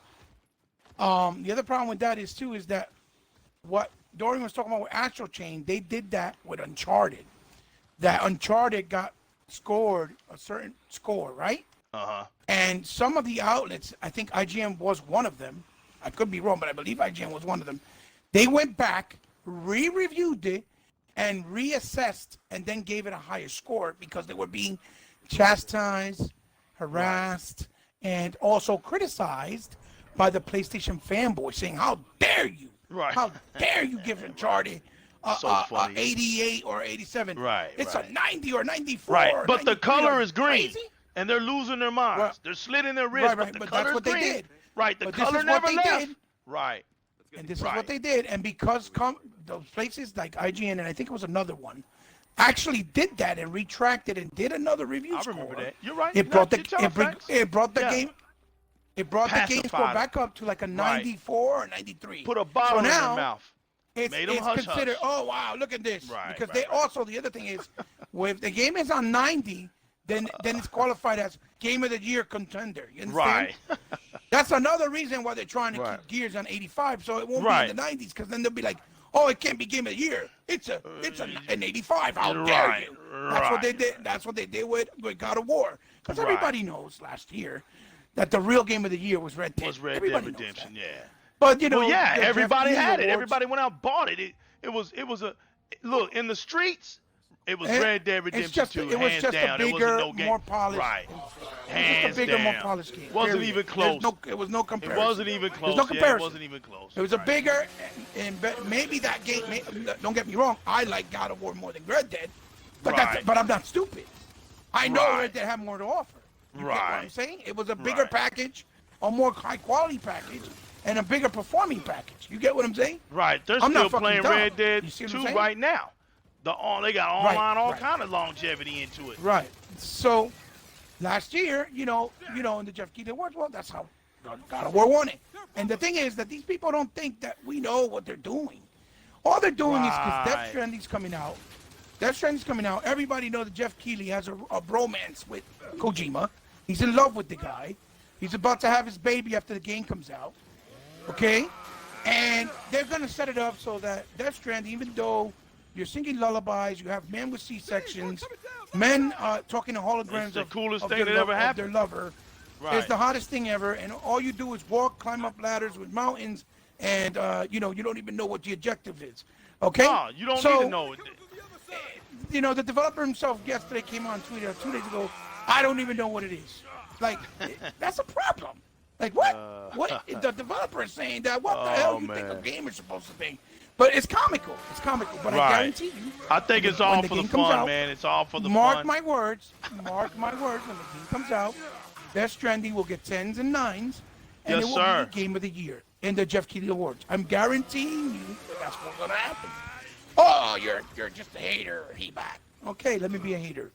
what Dorian was talking about with Astral Chain, they did that with Uncharted. That Uncharted got scored a certain score, right? And some of the outlets, I think IGN was one of them. I could be wrong, but I believe IGN was one of them. They went back, re-reviewed it, and reassessed, and then gave it a higher score because they were being chastised, harassed, and also criticized by the PlayStation fanboys, saying, "How dare you? How dare you give Uncharted a 88 or 87? It's a 90 or 94. Right, but the color is green, and they're losing their minds. They're slitting their wrists, but the color is green. They did. Right, the color never left. Right. And this is what they did. And because those places like IGN, and I think it was another one, actually did that and retracted and did another review score. I remember that. You're right. It brought the game score back up to like a 94 or 93. Put a bottle in their mouth. It's considered, oh wow, look at this. Because they also, the other thing is, if the game is on 90, then it's qualified as Game of the Year contender. You understand? That's another reason why they're trying to keep Gears on 85, so it won't be in the 90s, because then they'll be like, oh, it can't be game of the year. It's an 85. How dare you? That's what they did. That's what they did with God of War. Because everybody knows last year that the real game of the year was Red Dead. Dead Redemption, yeah. But you know, well, yeah, everybody had it. Awards, everybody went out and bought it. It was a look in the streets. It was Red Dead Redemption 2, it was hands just down. a bigger, there wasn't no game. more polished. Right. Hands down. More polished game. Wasn't even close. It was no comparison. It wasn't even close. There's no comparison. It wasn't even close. It was a bigger, and maybe that game. Don't get me wrong. I like God of War more than Red Dead, but but I'm not stupid. I know Red Dead had more to offer. You get what I'm saying? It was a bigger package, a more high quality package, and a bigger performing package. You get what I'm saying? Right. They're still playing Red Dead 2 right now. They got online all kind of longevity into it. Right. So last year, you know, in the Jeff Keighley Awards, well, that's how God of War won it. And the thing is that these people don't think that we know what they're doing. All they're doing is because Death Stranding's coming out. Death Stranding's coming out. Everybody knows that Jeff Keighley has a bromance with Kojima. He's in love with the guy. He's about to have his baby after the game comes out. Okay? And they're going to set it up so that Death Stranding, even though you're singing lullabies, you have men with C-sections, men talking to holograms the coolest of thing that ever happened. Their lover. Right. It's the hottest thing ever, and all you do is walk, climb up ladders with mountains, and you don't even know what the objective is. Okay? No, you don't need to know it. You know, the developer himself yesterday came on Twitter 2 days ago. I don't even know what it is. Like, that's a problem. Like, what? What? The developer is saying that. What the hell you think a game is supposed to be? But it's comical. It's comical. But I guarantee you. I think it's all for the fun, man. It's all for the fun. Mark my words. Mark my words. When the game comes out, Death Stranding will get 10s and 9s. And it will be the game of the year in the Jeff Keighley Awards. I'm guaranteeing you that that's what's going to happen. Oh, you're just a hater. He back. Okay, let me be a hater.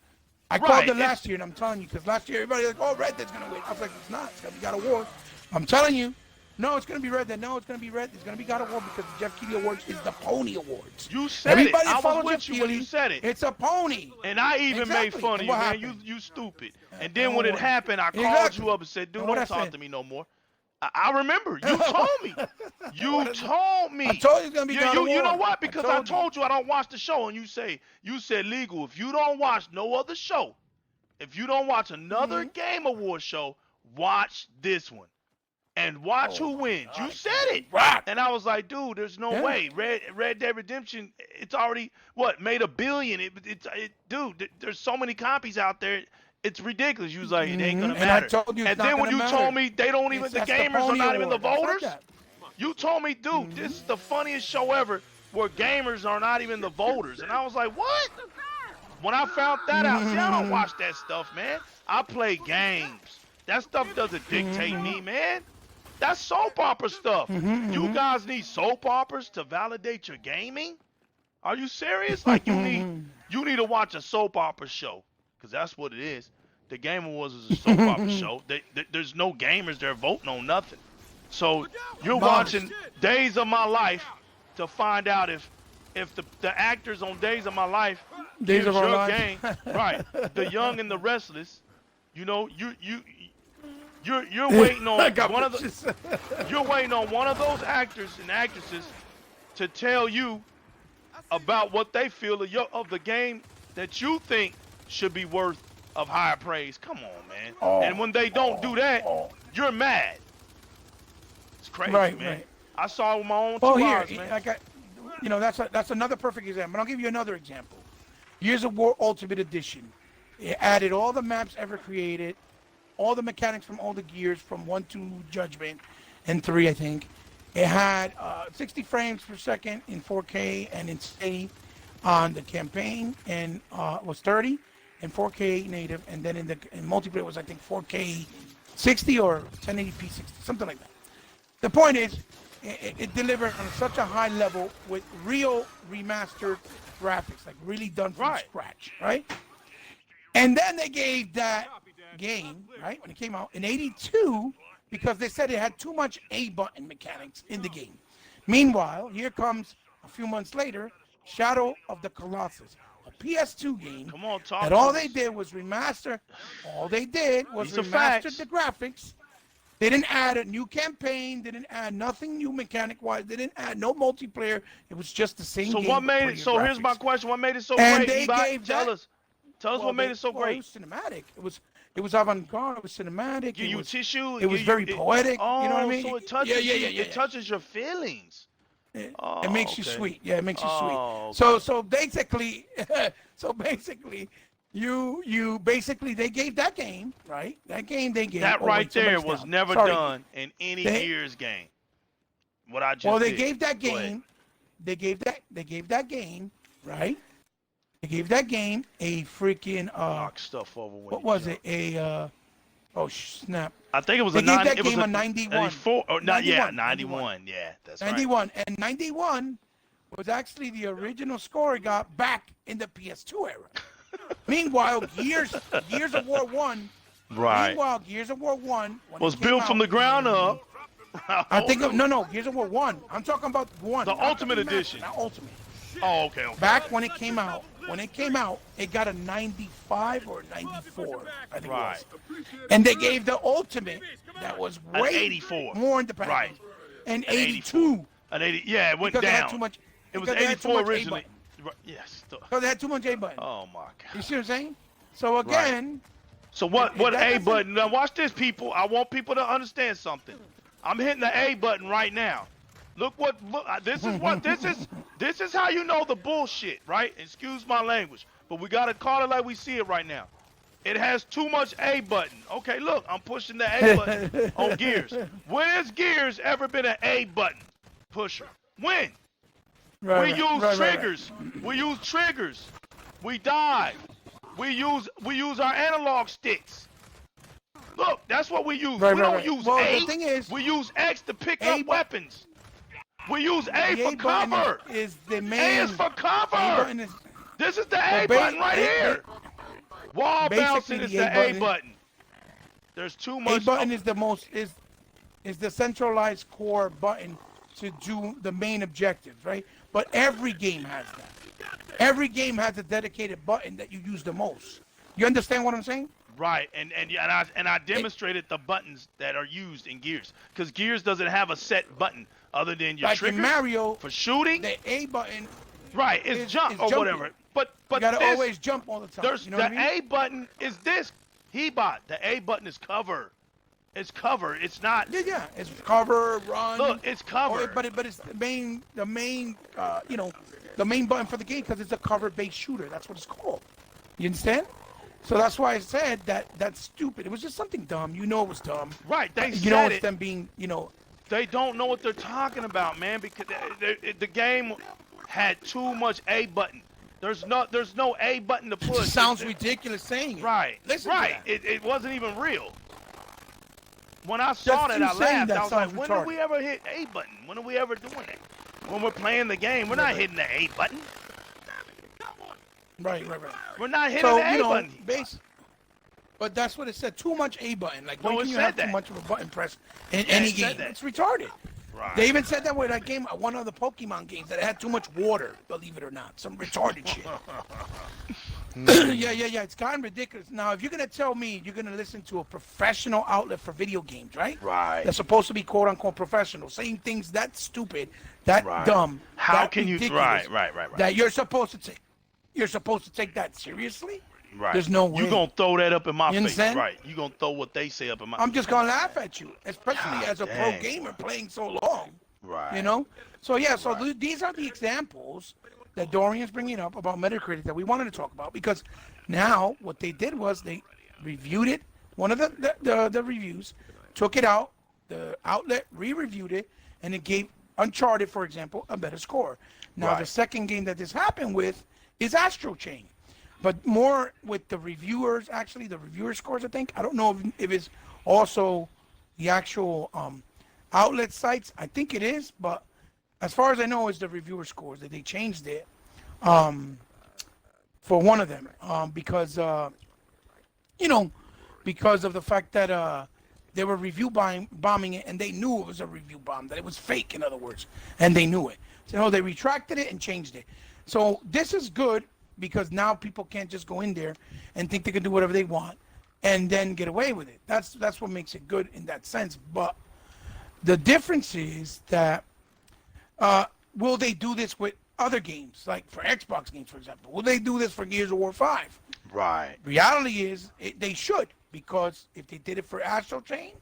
I called it last year, and I'm telling you, because last year everybody was like, oh, Red Dead's going to win. I was like, it's not. It's going to be God of War. I'm telling you. No, it's going to be Red Dead. No, it's going to be Red. It's going to be God of War because the Jeff Keighley Awards is the Pony Awards. You said everybody it. I was with Jeff you Keighley, when you said it. It's a pony. And I even made fun of you, man. You stupid. And then when it happened, I called you up and said, dude, don't talk to me no more. I remember. You told me. You told me. I told you it's going to be God of War. You know what? Because I told you I don't watch the show. And you said, Legal, if you don't watch no other show, if you don't watch another Game Award show, watch this one. And watch who wins. You said it. Right. And I was like, dude, there's no way. Red Dead Redemption, it's already, made $1 billion. Dude, there's so many copies out there. It's ridiculous. You was like, it ain't going to matter. And then when you told me they don't even, the gamers are not even the voters, you told me, dude, this is the funniest show ever where gamers are not even the voters. And I was like, what? When I found that out, see, I don't watch that stuff, man. I play games. That stuff doesn't dictate me, man. That's soap opera stuff. You guys need soap operas to validate your gaming? Are you serious? Like you need to watch a soap opera show, because that's what it is. The Game Awards is a soap opera show. There's no gamers there voting on nothing. So you're watching Days of My Life to find out if the actors on Days of My Life Days of Our Lives game, right? The Young and the Restless. You know, you're waiting on you're waiting on one of those actors and actresses to tell you about what they feel of the game that you think should be worth of higher praise. Come on, man. And when they don't do that, you're mad. It's crazy, man. Right. I saw it with my own 2 eyes, man. That's another perfect example. I'll give you another example. Gears of War Ultimate Edition. It added all the maps ever created, all the mechanics from all the Gears from 1 to Judgment and 3, I think. It had 60 frames per second in 4K and insane on the campaign, and was 30 and 4K native, and then in multiplayer it was, I think, 4K 60 or 1080p 60, something like that. The point is, it delivered on such a high level with real remastered graphics, like really done from scratch, right? And then they gave that game, right, when it came out in 82, because they said it had too much A-button mechanics in the game. Meanwhile, here comes, a few months later, Shadow of the Colossus, a PS2 game that all they did was remaster. All they did was remaster the graphics. They didn't add a new campaign. They didn't add nothing new mechanic-wise. They didn't add no multiplayer. It was just the same game. So what made it? So here's my question: what made it so great? They gave tell us what made it so great. It was cinematic. It was avant-garde. It was cinematic. Give you tissue. It was very poetic. Oh, you know what I mean? So it touches you. It touches your feelings. It makes you sweet. Yeah, it makes you sweet. Okay. So basically, you basically they gave that game, right? That game they gave. That right there was never done in any Gears game. What I just Well, they did. gave that game. They gave that game, right? They gave that game a freaking knock stuff over. What was it? Oh snap! I think it was they a gave 90. that It was game a 91. 94. Or not? 91, Yeah, 91. Yeah, that's 91 and 91 was actually the original score it got back in the PS2 era. Meanwhile, Gears of War 1. Right. Meanwhile, Gears of War 1 was built from the ground up. I think no, Gears of War 1. I'm talking about 1. The Ultimate Edition. Not Ultimate. Oh, okay. Back when it came out, it got a 95 or 94, I think it was. And they gave the Ultimate that was way 84. more independent. Right. And 82. An 80. Yeah, it went Because down. They had too much, it was 84 originally. Right, yes. So they had too much A button. Oh my God. You see what I'm saying? So again. So what A button? Now watch this, people. I want people to understand something. I'm hitting the A button right now. Look. This is how you know the bullshit, right? Excuse my language, but we gotta call it like we see it right now. It has too much A button. Okay, look, I'm pushing the A button on Gears. When has Gears ever been an A button pusher? When? We use triggers. We use triggers. We dive. We use our analog sticks. Look, that's what we use. We don't use A. The thing is, we use X to pick up weapons. We use A for cover. Is the main. A is for cover. This is the A button right here. Wall bouncing is the A button. There's too much. A button is the most is the centralized core button to do the main objectives, right? But every game has that. Every game has a dedicated button that you use the most. You understand what I'm saying? Right, and I demonstrated the buttons that are used in Gears, because Gears doesn't have a set button other than your triggers. In Mario, for shooting, the A button. Right, is jump or whatever. But you gotta always jump all the time. There's you know the what I mean? A button is this. Hebot. The A button is cover. It's cover. It's not. Yeah. It's cover, run. Look, it's cover. But it's the main the main button for the game, because it's a cover-based shooter. That's what it's called. You understand? So that's why I said that's stupid. It was just something dumb. You know it was dumb. Right. They you know it's them being, They don't know what they're talking about, man, because the game had too much A button. There's no A button to push. It sounds ridiculous saying it. Right. Listen right. It wasn't even real. When I saw that, I laughed. I was like, when did we ever hit A button? When are we ever doing that? When we're playing the game, we're not hitting the A button. Right. We're not hitting the A button. But that's what it said. Too much A button. Like, No, when it can you said have that. too much of a button press in any it said game? that. It's retarded. Right. They even said that with that game, one of the Pokemon games, that it had too much water, believe it or not. Some retarded shit. Yeah. It's gotten ridiculous. Now, if you're going to tell me you're going to listen to a professional outlet for video games, right? Right. That's supposed to be quote-unquote professional, saying things that stupid, that dumb, How that can you? ridiculous, Right. that you're supposed to take that seriously? Right. There's no way. You gonna throw that up in my You face, understand? right? You gonna throw what they say up in my. I'm just gonna laugh at you, especially God as a pro gamer playing so long. Right. You know. So yeah. So these are the examples that Dorian's bringing up about Metacritic that we wanted to talk about, because now what they did was they reviewed it. One of the reviews took it out. The outlet re-reviewed it, and it gave Uncharted, for example, a better score. Now the second game that this happened with is Astro Chain. But more with the reviewers, actually, the reviewer scores, I think. I don't know if it's also the actual outlet sites. I think it is, but as far as I know, it's the reviewer scores that they changed it for one of them because of the fact that they were review bombing it, and they knew it was a review bomb, that it was fake, in other words, and they knew it. So they retracted it and changed it. So this is good, because now people can't just go in there and think they can do whatever they want. and then get away with it. That's what makes it good in that sense. But the difference is that will they do this with other games, like for Xbox games, for example? Will they do this for Gears of War 5? Right. Reality is they should, because if they did it for Astral Chain,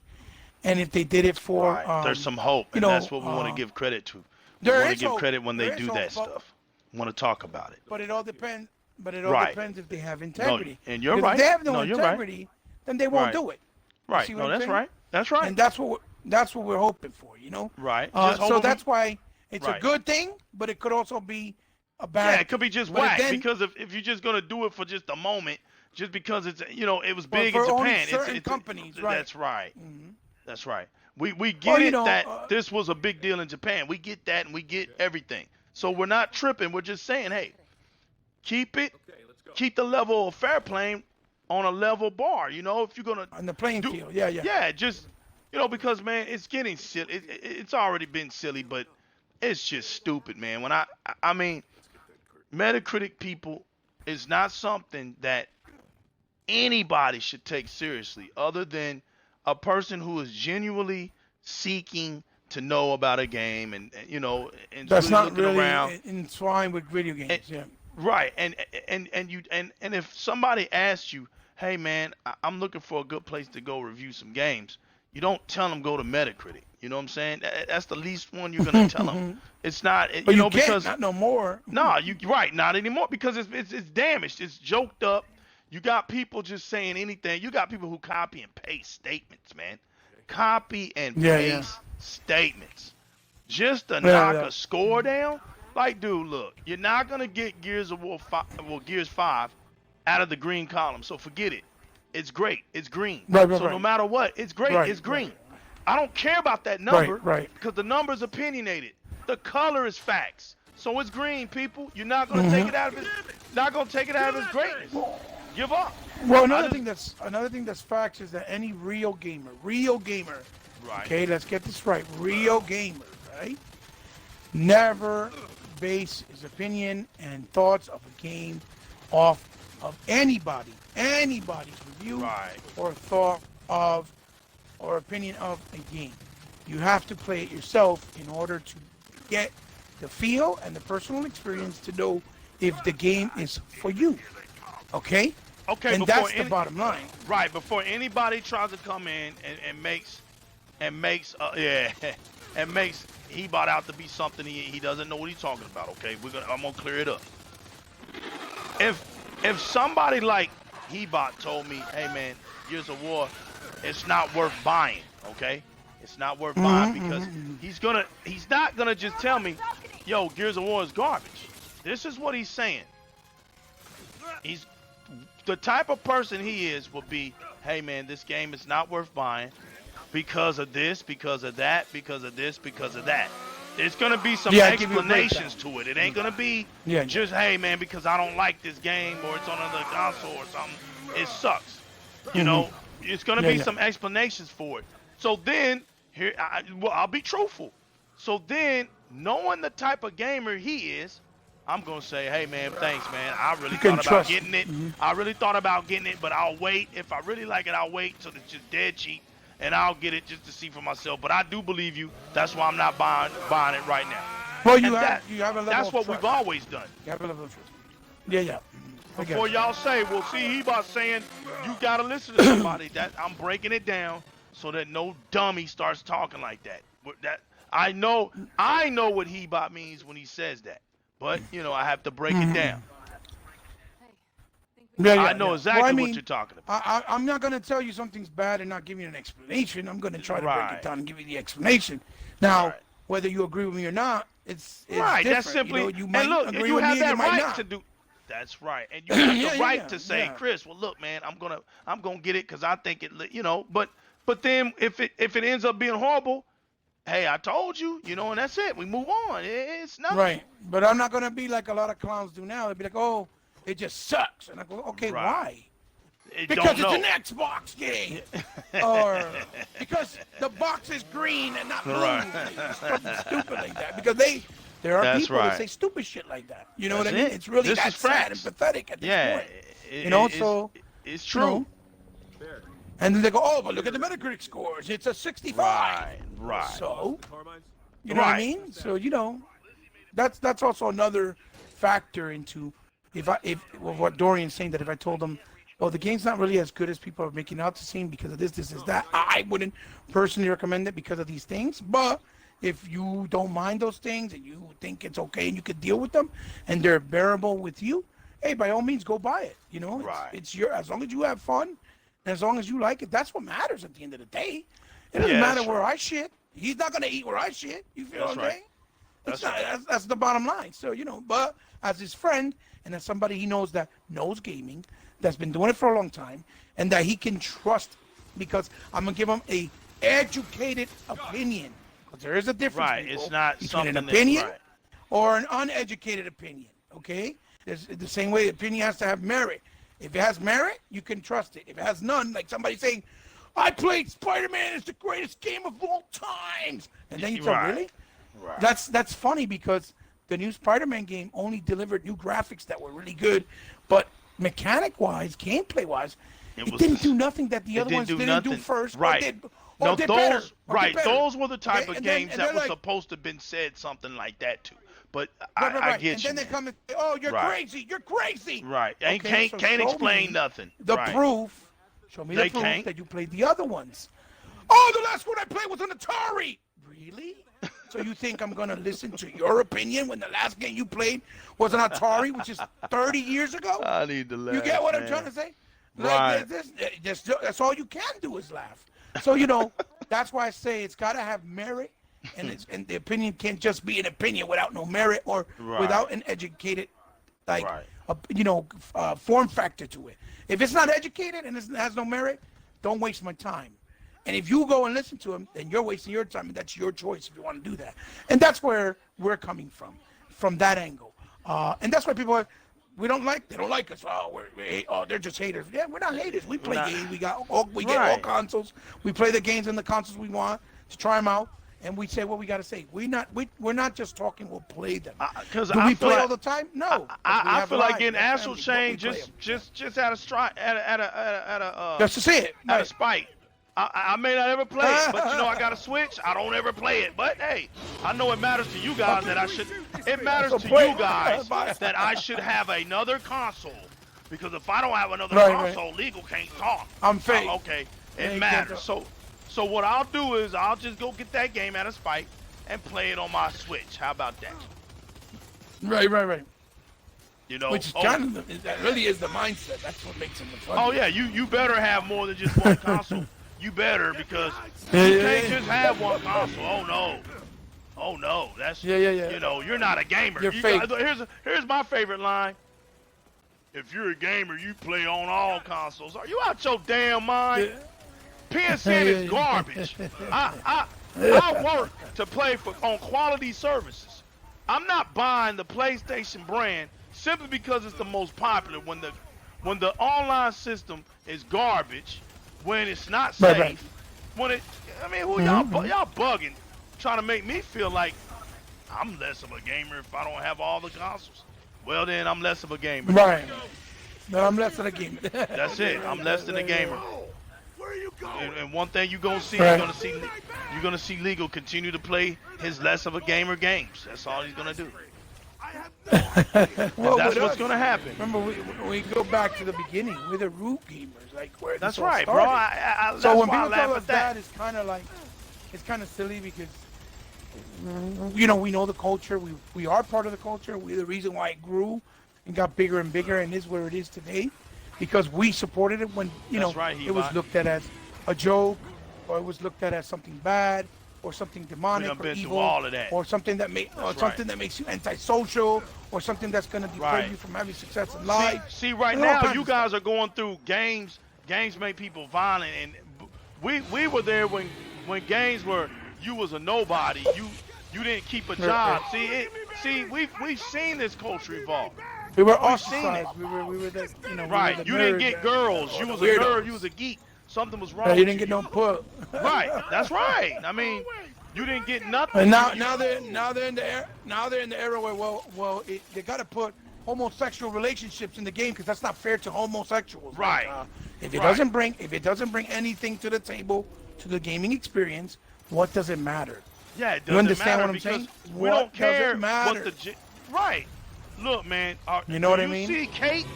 and if they did it for right. There's some hope, and that's what we want to give credit to. We want to give credit when they do that stuff. We want to talk about it. But it all depends. But it all depends if they have integrity. No, and you're right. If they have no integrity, then they won't do it. Right. No, that's right. That's right. And that's what we're hoping for, you know. Right. So that's why it's a good thing, but it could also be a bad. Yeah, it could be just whack, because if you're just gonna do it for just a moment, just because it's it was big in Japan. Certain companies, right? That's right. Mm-hmm. That's right. We get that this was a big deal in Japan. We get that, and we get everything. So we're not tripping. We're just saying, hey, keep the level of fair play on a level bar. You know, if you're gonna on the playing field, yeah. Yeah, just because man, it's getting silly. It's already been silly, but it's just stupid, man. When I mean, Metacritic people is not something that anybody should take seriously, other than a person who is genuinely seeking to know about a game and that's really not looking really around. entwined with video games. Yeah. Right, and if somebody asks you, hey man, I'm looking for a good place to go review some games, you don't tell them go to Metacritic. You know what I'm saying? That's the least one you're gonna tell them. It's not, but you because not no more. No, not anymore, because it's damaged. It's joked up. You got people just saying anything. You got people who copy and paste statements, man. Copy and paste statements just to knock a score down. Like, dude, look, you're not gonna get Gears 5 out of the green column. So forget it. It's great. It's green. Right, no matter what, it's great. It's green. I don't care about that number, because the number's opinionated. The color is facts. So it's green, people. You're not gonna take it out of its greatness. Give up. Well, another thing that's facts is that any real gamer, right? Okay, let's get this right. Real gamer, right? Never base his opinion and thoughts of a game off of anybody's review or thought of or opinion of a game. You have to play it yourself in order to get the feel and the personal experience to know if the game is for you. Okay? Okay, and that's the bottom line. Right, before anybody tries to come in and makes Hebot out to be something he doesn't know what he's talking about, okay? I'm gonna clear it up. If somebody like Hebot told me, hey man, Gears of War, it's not worth buying, okay? It's not worth buying, because he's not gonna just tell me, yo, Gears of War is garbage. This is what he's saying. He's the type of person he is will be, hey man, this game is not worth buying because of this, because of that, because of this, because of that. There's gonna be some explanations to it. It ain't gonna be just, hey man, because I don't like this game or it's on another console or something, it sucks. You know, it's gonna be some explanations for it. So then I'll be truthful. So then, knowing the type of gamer he is, I'm gonna say, hey man, thanks man. I really thought about getting it. I really thought about getting it, but I'll wait. If I really like it, I'll wait till it's just dead cheap, and I'll get it just to see for myself. But I do believe you. That's why I'm not buying it right now. Well, you have a level That's of what trust. we've always done. You have a level of trust. Yeah. Before y'all say, well, see, Hebot's saying you gotta listen to somebody. That I'm breaking it down so that no dummy starts talking like that. I know what Hebot means when he says that. But, I have to break it down. I know exactly what you're talking about. I'm not going to tell you something's bad and not give you an explanation. I'm going to try to break it down and give you the explanation. Now, whether you agree with me or not, it's different. That's simply, you might agree you with have me that and you might right not. to do. That's right, and you have the right to say, Chris, well, look, man, I'm gonna get it because I think it, But then if it ends up being horrible, hey, I told you, and that's it. We move on. It's nothing. Right. But I'm not going to be like a lot of clowns do now. They'll be like, oh, it just sucks. And I go, okay, why? Because it's an Xbox game. Or because the box is green and not blue. Something stupid like that. Because there are people that say stupid shit like that. You know what I mean? It's really that sad and pathetic at this point. So it's true. And then they go, oh, but look at the Metacritic scores. It's a 65. Right. So, you know what I mean? So, you know, that's also another factor into if what Dorian's saying, that if I told them, oh, the game's not really as good as people are making out to seem because of this, that, I wouldn't personally recommend it because of these things. But if you don't mind those things and you think it's okay and you could deal with them and they're bearable with you, hey, by all means, go buy it. You know, it's your, as long as you have fun and as long as you like it, that's what matters at the end of the day. It doesn't matter where I shit. He's not going to eat where I shit. You feel what I'm saying? That's the bottom line. So, you know, but as his friend and as somebody he knows that knows gaming, that's been doing it for a long time, and that he can trust, because I'm going to give him a educated opinion. Because there is a difference it's not between an opinion or an uneducated opinion, okay? There's the same way opinion has to have merit. If it has merit, you can trust it. If it has none, like somebody saying, I played Spider-Man, it's the greatest game of all times. And then you tell, really? That's funny, because the new Spider-Man game only delivered new graphics that were really good, but mechanic-wise, gameplay-wise, it didn't do nothing that the other ones didn't do first. Those were the type of games that were supposed to have been said something like that too. But I get you. And then they come and say, oh, you're crazy. You're crazy. Right. And can't explain nothing. The proof. Show me the proof that you played the other ones. Oh, the last one I played was on Atari. Really? So you think I'm going to listen to your opinion when the last game you played was on Atari, which is 30 years ago? I need to laugh. You get what I'm trying to say? Like, that's all you can do is laugh. So, you know, that's why I say it's got to have merit, and the opinion can't just be an opinion without no merit or without an educated, form factor to it. If it's not educated and it has no merit, don't waste my time. And if you go and listen to him, then you're wasting your time, and that's your choice if you want to do that. And that's where we're coming from that angle. And that's why people they don't like us. Oh, they're just haters. Yeah, we're not haters. We play games. We get all consoles. We play the games and the consoles we want to try them out, and we say what we got to say. We're not just talking. We'll play them. Do we play all the time? No. I feel like getting astral chain just at a strike at a just to see it at a spike. I may not ever play it, but you know I got a Switch. I don't ever play it, but hey, I know it matters to you guys that I should. It matters to you guys that I should have another console, because if I don't have another console, legal can't talk. I'm fake. Okay, it matters. So what I'll do is I'll just go get that game at a spike and play it on my Switch. How about that? Right. You know, which is that really is the mindset. That's what makes it fun. Oh yeah, you better have more than just one console. You better, because you can't just have one console. Oh no, that's you know, you're not a gamer. You're fake. Here's my favorite line. If you're a gamer, you play on all consoles. Are you out your damn mind? PSN is garbage. I work to play on quality services. I'm not buying the PlayStation brand simply because it's the most popular. When the online system is garbage, when it's not safe, when it, I mean, y'all bugging, trying to make me feel like I'm less of a gamer if I don't have all the consoles. Well, then I'm less of a gamer. Right. No, I'm less than a gamer. That's it. I'm less than a gamer. And one thing you're gonna see, you're gonna see Legal continue to play his less of a gamer games. That's all he's gonna do. Well, that's what's gonna happen. Remember, we go back to the beginning. We're the root gamers, like where that's this all right, started. bro. So when people tell us that, it's kind of like, it's kind of silly, because you know, we know the culture. We are part of the culture. We're the reason why it grew and got bigger and bigger and is where it is today, because we supported it when it was looked at as a joke, or it was looked at as something bad, or something demonic, or evil, all of that. or something that makes you antisocial, or something that's going to deter you from having success in life. See, right now you guys are going through games. Games make people violent, and we were there when games were, you was a nobody. You didn't keep a job. We've seen this culture evolve. We were ostracized. We were the, right. We were the you didn't get girls. You was a nerd. You was a geek. Something was wrong. You didn't get no put. Right. That's right. I mean, you didn't get nothing. And now they're in the era where they got to put homosexual relationships in the game because that's not fair to homosexuals. Right. Like, if it doesn't bring anything to the table, to the gaming experience, what does it matter? Yeah, it doesn't You understand matter what I'm because saying? we don't care matter? what right. Look, man. You know what I mean? You see Kate?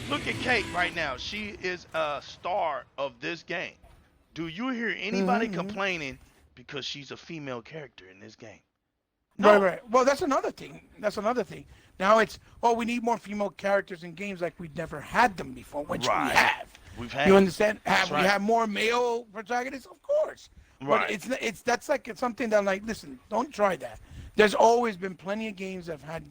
Look at Kate right now. She is a star of this game. Do you hear anybody complaining because she's a female character in this game? No. Right. Well, that's another thing. Now it's, we need more female characters in games like we've never had them before, which we have. We've had. You understand? That's right. We have more male protagonists, of course. Right. But that's like something that, like, listen, don't try that. There's always been plenty of games that have had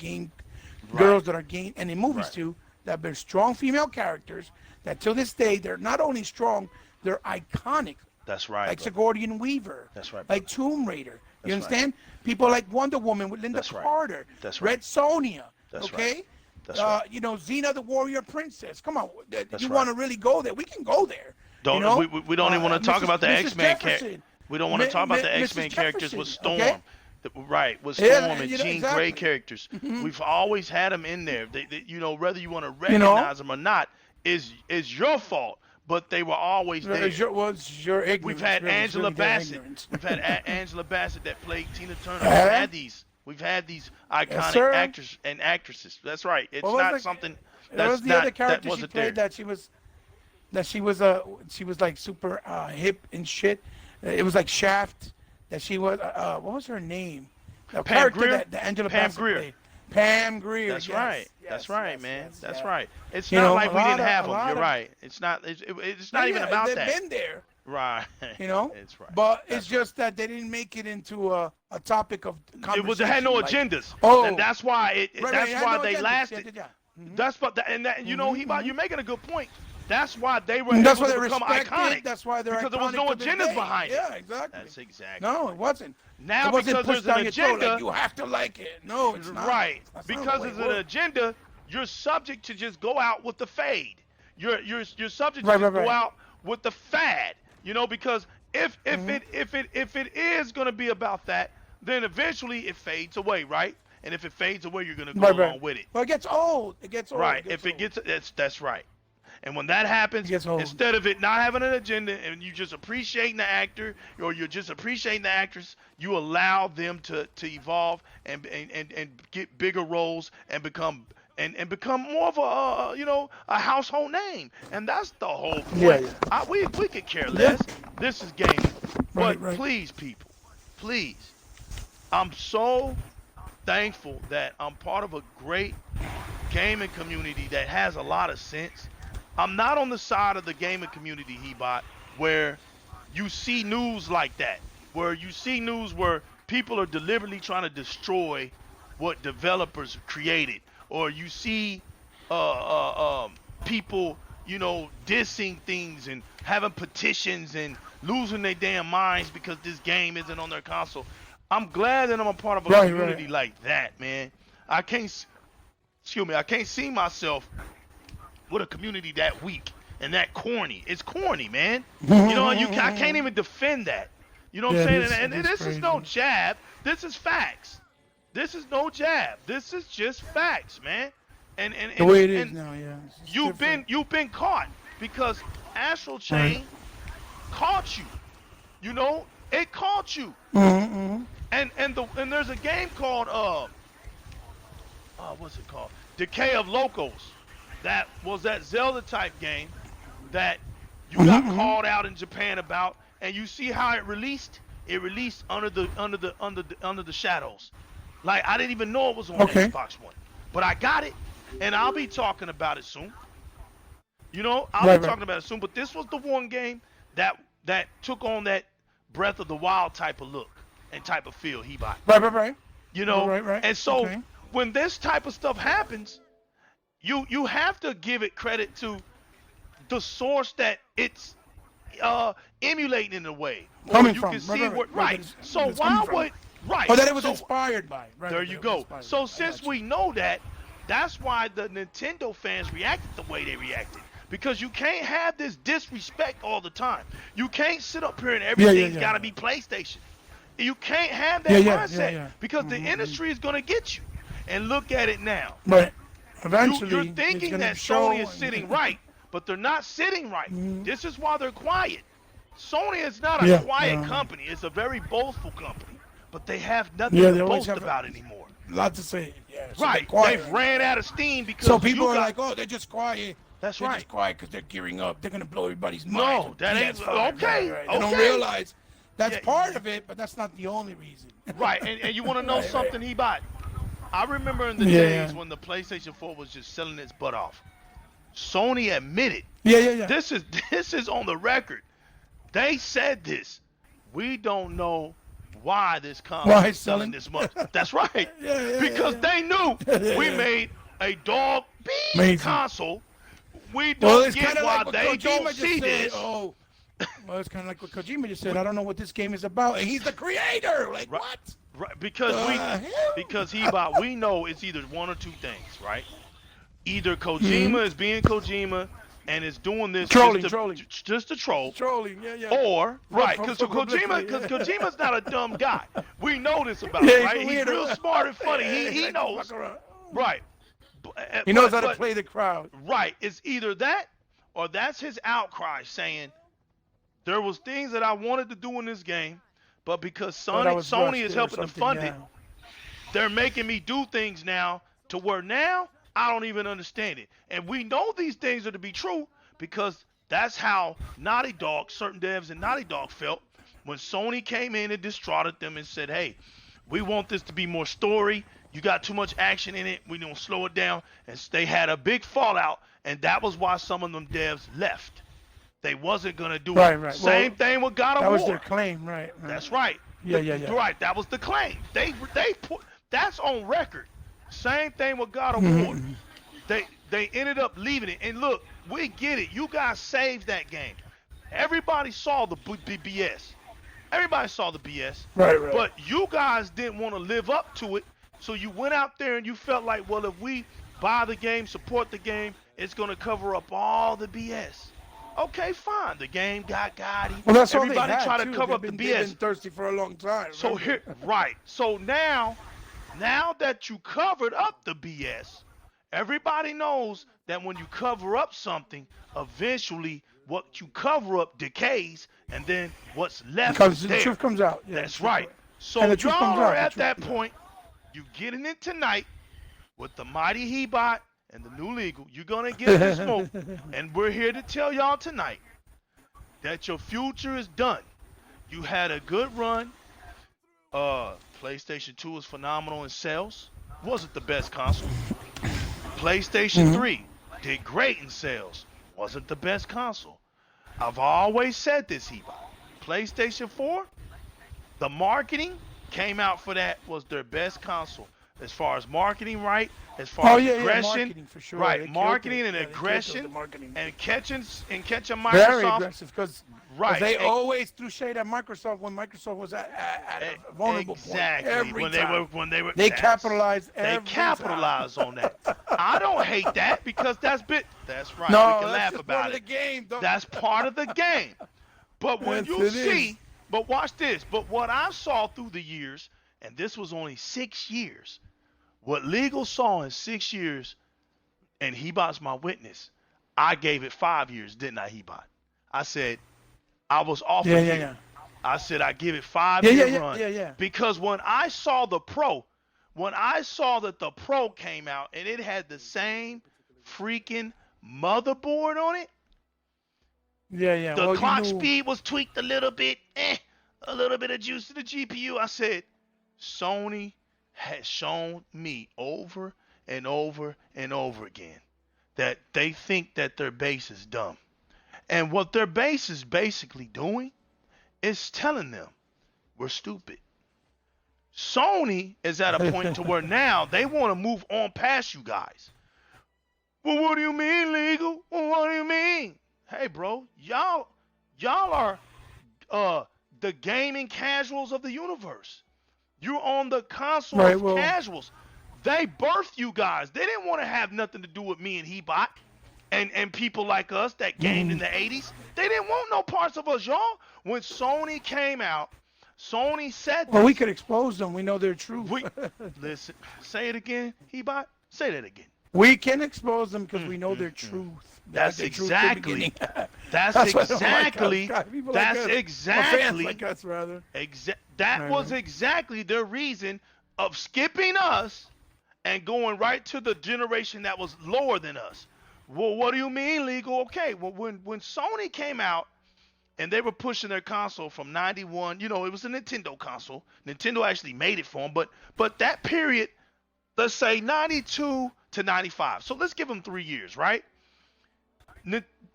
girls that are game, and in movies too, that have been strong female characters that till this day they're not only strong, they're iconic. That's right. Like Sigourney Weaver. That's right. Like Tomb Raider. You That's understand? People like Wonder Woman with Linda That's right. Carter. That's right. Red Sonja. That's okay? right. That's right. You know, Xena the Warrior Princess. Come on. That's you right. want to really go there? We can go there. Don't you know? we don't even want to talk about the Mrs. X-Men Jefferson. character. We don't want to talk about the Mrs. X-Men characters with Jefferson, Storm. okay? Right, with Storm and you know, Jean exactly. Grey characters. We've always had them in there. They, you know, whether you want to recognize them or not is your fault. But they were always there. It's your ignorance. We've had really. Angela It's really their Bassett. ignorance. We've had Angela Bassett that played Tina Turner. Uh-huh. We've had these iconic sir. actors and actresses. That's right. It's What was not the- something What that's was the not other character that she wasn't played there. that she was like super hip and shit? It was like Shaft. That she was. What was her name? The Pam character Grier? that Angela Pam Bassett Grier. played. Pam Grier. That's yes, right. yes, That's right, yes, man. yes, That's yes. right. It's You not know, like a we lot didn't of- have a them. lot You're of- right. It's not. It's not even about they've that. been there. Right. You know. It's right. But That's it's just that they didn't make it into a topic of conversation. It had no like- agendas. Oh. And that's why Right, that's it had why no they agendas. lasted. Yeah. Mhm. That's what you know, you're making a good point. That's why they were That's able why to they become respect iconic. it. That's why they're because there was iconic no to this agendas day. behind it. Yeah, exactly. That's exactly. No, it wasn't. Now It wasn't because pushed there's down an your throat, agenda, like, you have to like it. No, it's not. right? That's not the Because way it there's an works. agenda, you're subject to just go out with the fade. You're subject to Right, just right, go right. out with the fad. You know, because if it is gonna be about that, then eventually it fades away, right? And if it fades away, you're gonna go along with it. Well, it gets old. It gets old. Right. If it gets, that's right. And when that happens, It gets old. instead of it not having an agenda and you just appreciating the actor or you're just appreciating the actress, you allow them to evolve and get bigger roles and become more of a household name. And that's the whole point. Yeah. We could care less. This is gaming. But Right. please, people, please, I'm so thankful that I'm part of a great gaming community that has a lot of sense. I'm not on the side of the gaming community, Hebot, where you see news like that, where you see news where people are deliberately trying to destroy what developers created, or you see people, dissing things and having petitions and losing their damn minds because this game isn't on their console. I'm glad that I'm a part of a community like that, man. I can't see myself with a community that weak and that corny. It's corny, man. I can't even defend that. You know what I'm saying? And this is no jab. This is facts. This is no jab. This is just facts, man. And the way it is now, yeah. You've been caught because Astral Chain caught you. It caught you. Mm-hmm. And there's a game called what's it called? Decay of Locos. That was that Zelda type game that you got called out in Japan about, and you see how it released? It released under the shadows. Like I didn't even know it was on Xbox One, but I got it, and I'll be talking about it soon. I'll be talking about it soon. But this was the one game that took on that Breath of the Wild type of look and type of feel. Hebot. Right. Right. And so when this type of stuff happens, you have to give it credit to the source that it's emulating in a way. Coming you from. can see Right. So why would Or that it was inspired by. Right, there you go. So since we know that, that's why the Nintendo fans reacted the way they reacted. Because you can't have this disrespect all the time. You can't sit up here and everything's got to be PlayStation. You can't have that mindset because the industry is going to get you. And look at it now. Right. Eventually, you're it's thinking gonna that show Sony is sitting right, but they're not sitting right. This is why they're quiet. Sony is not a quiet company. It's a very boastful company, but they have nothing to boast about anymore. A lot to say. Yeah, so Right. They've ran out of steam because so people are like, oh, they're just quiet. That's they're right. just quiet because they're gearing up. They're gonna blow everybody's mind. No, that ain't okay. Right. They don't realize that's part of it, but that's not the only reason. Right. And you want to know something, Hebot? I remember in the days when the PlayStation 4 was just selling its butt off. Sony admitted. This is on the record. They said this. We don't know why this console is selling this much. That's right. Because they knew we made a dog beat console. We don't get why they don't see this. Well, it's kind of like what Kojima just said. I don't know what this game is about, and he's the creator. Like what? Right, because we know it's either one or two things, right? Either Kojima is being Kojima and is doing this trolling, just to troll. Trolling, Or because Kojima's not a dumb guy. We know this about him, right? He's real smart and funny. He knows. Right. He knows how to play the crowd. Right. It's either that or that's his outcry saying there was things that I wanted to do in this game, but because Sony is helping to fund it, they're making me do things now to where now I don't even understand it. And we know these things are to be true because that's how Naughty Dog, certain devs in Naughty Dog felt when Sony came in and distraughted them and said, hey, we want this to be more story. You got too much action in it. We're going to slow it down. And they had a big fallout, and that was why some of them devs left. They wasn't going to do it. Right. Same thing with God of War. That was their claim, right. That's right. Yeah. Right, that was the claim. They put that's on record. Same thing with God of War. They ended up leaving it. And look, we get it. You guys saved that game. Everybody saw the BS. Everybody saw the BS. Right. But you guys didn't want to live up to it. So you went out there and you felt like, well, if we buy the game, support the game, it's going to cover up all the BS. Okay, fine. The game got Gotti. Well, that's everybody all they tried to cover up the BS. They've been thirsty for a long time. So here, right. So now that you covered up the BS, everybody knows that when you cover up something, eventually what you cover up decays, and then what's left is there. The truth comes out. Yeah, that's right. So y'all are at that point. You getting it tonight with the mighty Hebot and the new legal. You're gonna get this smoke, and we're here to tell y'all tonight that your future is done. You had a good run. PlayStation 2 is phenomenal in sales. Wasn't the best console. PlayStation 3 did great in sales. Wasn't the best console. I've always said this, Hebot. PlayStation 4, the marketing came out for that was their best console. As far as marketing, right? As far as aggression, marketing for sure. Right? Marketing and aggression and catching Microsoft. Very aggressive because right. They always threw shade at Microsoft when Microsoft was at a vulnerable point. Every time. They capitalized. They capitalized on that. I don't hate that because that's right. No, we can laugh about part of the game. That's part of the game. But when you see, but watch this. But what I saw through the years, and this was only 6 years. What Legal saw in 6 years, and Hebot's my witness, I gave it 5 years, didn't I, Hebot? I said, I was off of here. I said, I give it 5 year run. Because when I saw the Pro, when I saw that the Pro came out and it had the same freaking motherboard on it, the clock speed was tweaked a little bit, a little bit of juice to the GPU. I said, Sony has shown me over and over and over again that they think that their base is dumb. And what their base is basically doing is telling them we're stupid. Sony is at a point to where now they want to move on past you guys. Well, what do you mean, Legal? Well, what do you mean? Hey, bro, y'all are the gaming casuals of the universe. You're on the console of casuals. They birthed you guys. They didn't want to have nothing to do with me and Hebot and people like us that gamed in the 80s. They didn't want no parts of us, y'all. When Sony came out, Sony said this. Well, we could expose them. We know they're true. Listen, say it again, Hebot. Say that again. We can expose them because we know their truth. That's their exactly. Truth That's exactly. That's exactly. Like us, rather. That was exactly their reason of skipping us and going right to the generation that was lower than us. Well, what do you mean legal? Okay, well when Sony came out and they were pushing their console from 91, it was a Nintendo console. Nintendo actually made it for them, but that period, let's say 92 to 95. So let's give them 3 years, right?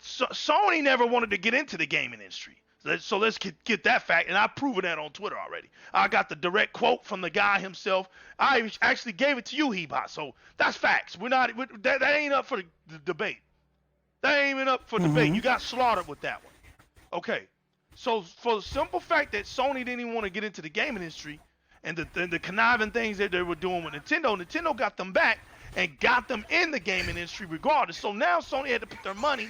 Sony never wanted to get into the gaming industry. So let's get that fact, and I've proven that on Twitter already. I got the direct quote from the guy himself. I actually gave it to you, Hebot. So that's facts. That ain't up for the debate. That ain't even up for debate. You got slaughtered with that one. Okay. So for the simple fact that Sony didn't even want to get into the gaming industry, and the conniving things that they were doing with Nintendo got them back and got them in the gaming industry regardless. So now Sony had to put their money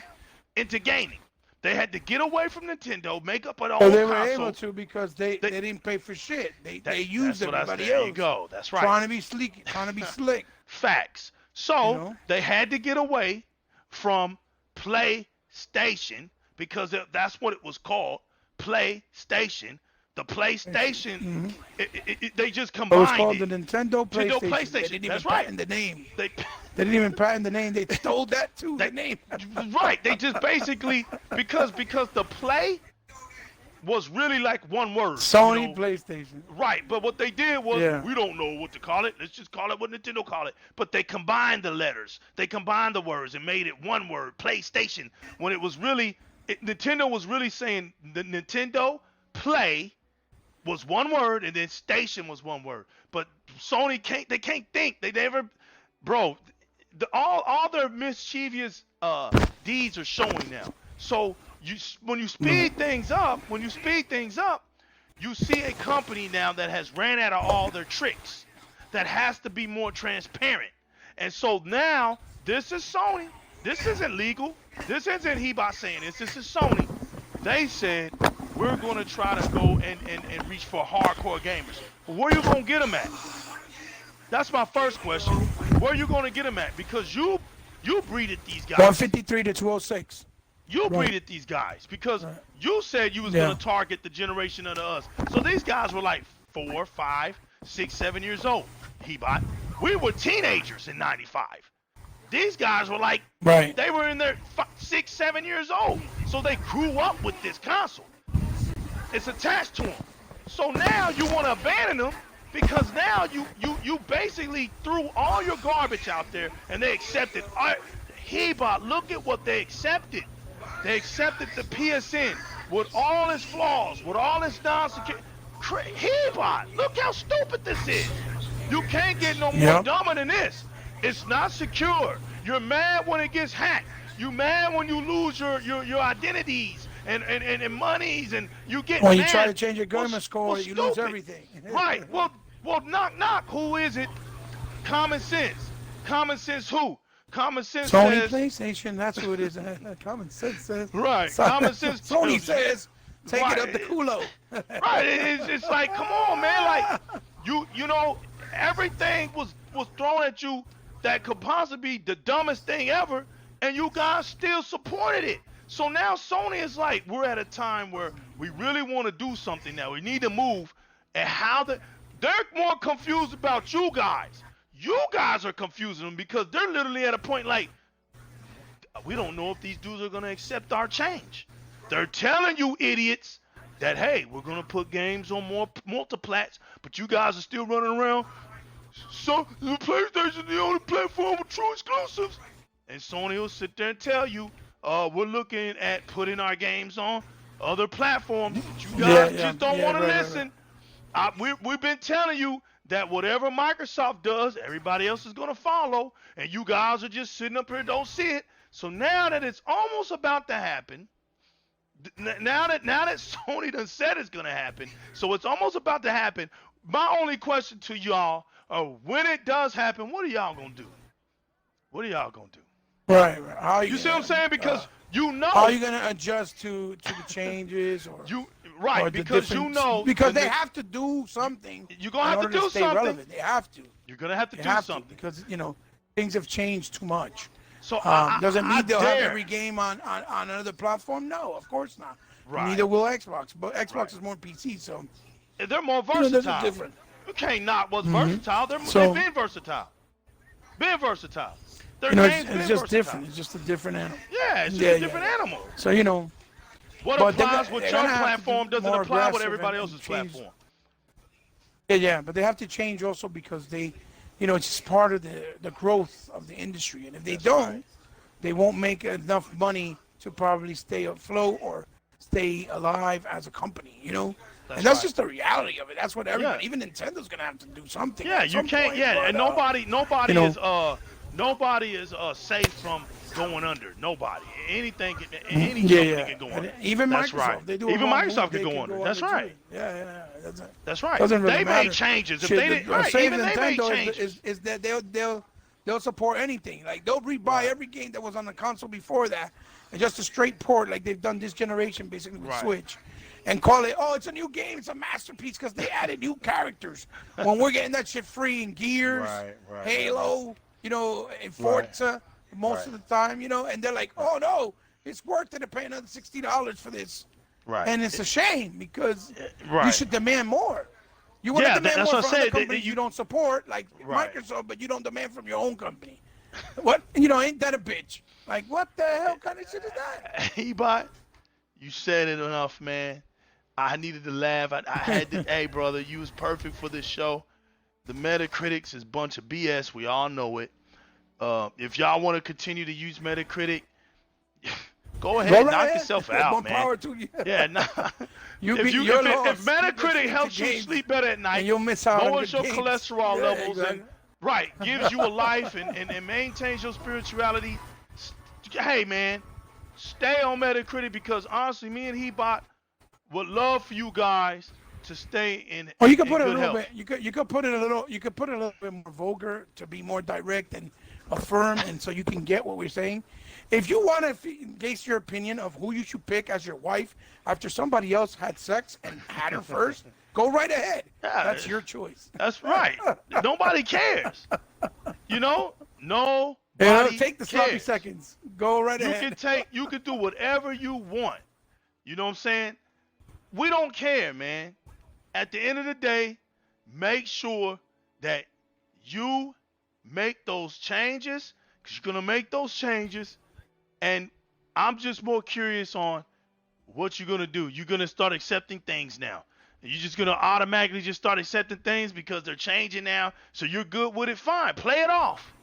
into gaming. They had to get away from Nintendo, make up an own console. They were able to because they didn't pay for shit. They used everybody else. There you go. That's right. Trying to be sleek, trying to be slick. Facts. So they had to get away from PlayStation because that's what it was called, PlayStation. The PlayStation, they just combined it. It was called the Nintendo PlayStation. They didn't even patent the name. They didn't even patent the name. They stole that too, the name. Right. They just basically, because the Play was really like one word. Sony PlayStation. Right. But what they did was, we don't know what to call it. Let's just call it what Nintendo called it. But they combined the letters. They combined the words and made it one word, PlayStation. When it was really, Nintendo was really saying the Nintendo Play was one word, and then station was one word. But Sony can't think. They never, bro. All their mischievous deeds are showing now. So when you speed things up, you see a company now that has ran out of all their tricks, that has to be more transparent. And so now this is Sony. This isn't legal. This isn't Hebot saying this. This is Sony. They said, we're going to try to go and reach for hardcore gamers. But where you going to get them at? That's my first question. Where are you going to get them at? Because you breeded these guys. 153 to 206. You breeded these guys because you said you was going to target the generation of us. So these guys were like 4, 5, 6, 7 years old, Hebot. We were teenagers in 95. These guys were like, they were in their 6, 7 years old. So they grew up with this console. It's attached to them. So now you want to abandon them because now you basically threw all your garbage out there and they accepted. Hebot, look at what they accepted. They accepted the PSN with all its flaws, with all its non-security. Hebot, look how stupid this is. You can't get no more dumber than this. It's not secure. You're mad when it gets hacked. You're mad when you lose your identities and monies, and you get when mad. You try to change your gamer score, you lose everything. Right. Well, knock. Who is it? Common sense. Common sense who? Common sense Sony says. PlayStation, that's who it is. Common sense says. Right. Common sense. Sony says, take it up the culo. Right. It's like, come on, man. Like, you know, everything was thrown at you that could possibly be the dumbest thing ever, and you guys still supported it. So now Sony is like, we're at a time where we really want to do something now. We need to move. And they're more confused about you guys. You guys are confusing them because they're literally at a point like, we don't know if these dudes are going to accept our change. They're telling you idiots that, hey, we're going to put games on more multiplats, but you guys are still running around. So the PlayStation is the only platform with true exclusives. And Sony will sit there and tell you, we're looking at putting our games on other platforms. But you guys just don't want to listen. We've been telling you that whatever Microsoft does, everybody else is going to follow. And you guys are just sitting up here and don't see it. So now that it's almost about to happen, now that Sony done said it's going to happen, so it's almost about to happen, my only question to y'all, when it does happen, what are y'all going to do? What are y'all going to do? Right. How you see what I'm saying? Because you know. How are you going to adjust to the changes? Or, or because you know. Because they have to do something. You're going to have to do something. Relevant. They have to. You're going to have to do something. Because, you know, things have changed too much. So Does it mean they'll have dare. every game on another platform? No, of course not. Right. Neither will Xbox, but Xbox Right. is more PC, so They're more there's a versatile. difference. You can't knock what's versatile. They've been versatile. Been versatile. Their game's been it's just versatile. different. It's just a different animal. Yeah, it's just a different animal. So What but applies with they're your gonna have to platform be doesn't more apply with aggressive everybody and else's change. platform. Yeah, but they have to change also because they, it's just part of the growth of the industry, and if they don't, they won't make enough money to probably stay afloat or stay alive as a company, and that's just the reality of it. That's what everybody, even Nintendo's gonna have to do something. Yeah, you can't. Point, Yeah, but, and nobody is safe from going under. Nobody. Anything. Any company can go under. Even That's Microsoft, right. they do Even a wrong Microsoft move, can they go under. That's right. too. Yeah. That's right. Doesn't really They matter. made changes. If Shit, they didn't, right? save Even they made Nintendo changes. is that they'll support anything. Like they'll rebuy every game that was on the console before that, and just a straight port like they've done this generation basically with Switch, and call it, oh, it's a new game, it's a masterpiece because they added new characters. When we're getting that shit free in Gears, Halo, in Forza most of the time, and they're like, oh no, it's worth it to pay another $60 for this. Right. And it's a shame because you should demand more. You want to demand that's more what I from other said. companies you don't support, like Microsoft, but you don't demand from your own company. What? Ain't that a bitch? Like, what the hell kind of shit is that? Ebot, you said it enough, man. I needed to laugh. I had to. Hey, brother, you was perfect for this show. The Metacritics is a bunch of BS. We all know it. If y'all want to continue to use Metacritic, go ahead, knock yourself out, more man. Power to you. Yeah, nah. If Metacritic helps you sleep better at night, and you'll miss out lowers your games. cholesterol levels, exactly. and gives you a life and maintains your spirituality. Hey, man, stay on Metacritic because honestly, me and Hebot would love for you guys to stay in. Or you could put it a good little health. bit. You could put it a little. You could put it a little bit more vulgar to be more direct and affirm, and so you can get what we're saying. If you want to base your opinion of who you should pick as your wife after somebody else had sex and had her first, go right ahead. Yeah, that's your choice. That's right. Nobody cares. Nobody take the sloppy cares. seconds. Go right ahead. You can do whatever you want. You know what I'm saying? We don't care, man. At the end of the day, make sure that you make those changes because you're going to make those changes. And I'm just more curious on what you're going to do. You're going to start accepting things now. You're just going to automatically just start accepting things because they're changing now. So you're good with it. Fine. Play it off.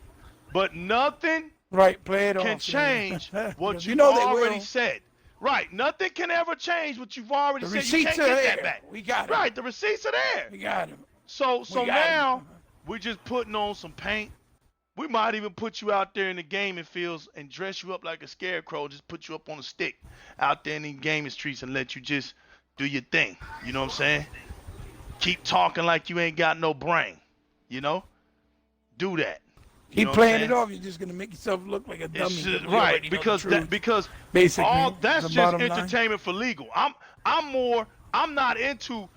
But nothing can change what you've already said. Right. Nothing can ever change what you've already said. You can't get that back. We got it. Right. The receipts are there. We got them. So now we're just putting on some paint. We might even put you out there in the gaming fields and dress you up like a scarecrow. Just put you up on a stick out there in the gaming streets and let you just do your thing. You know what I'm saying? Keep talking like you ain't got no brain. Do that. Keep playing it off. You're just gonna make yourself look like a dummy. Right, because basically that's just entertainment for legal. I'm not into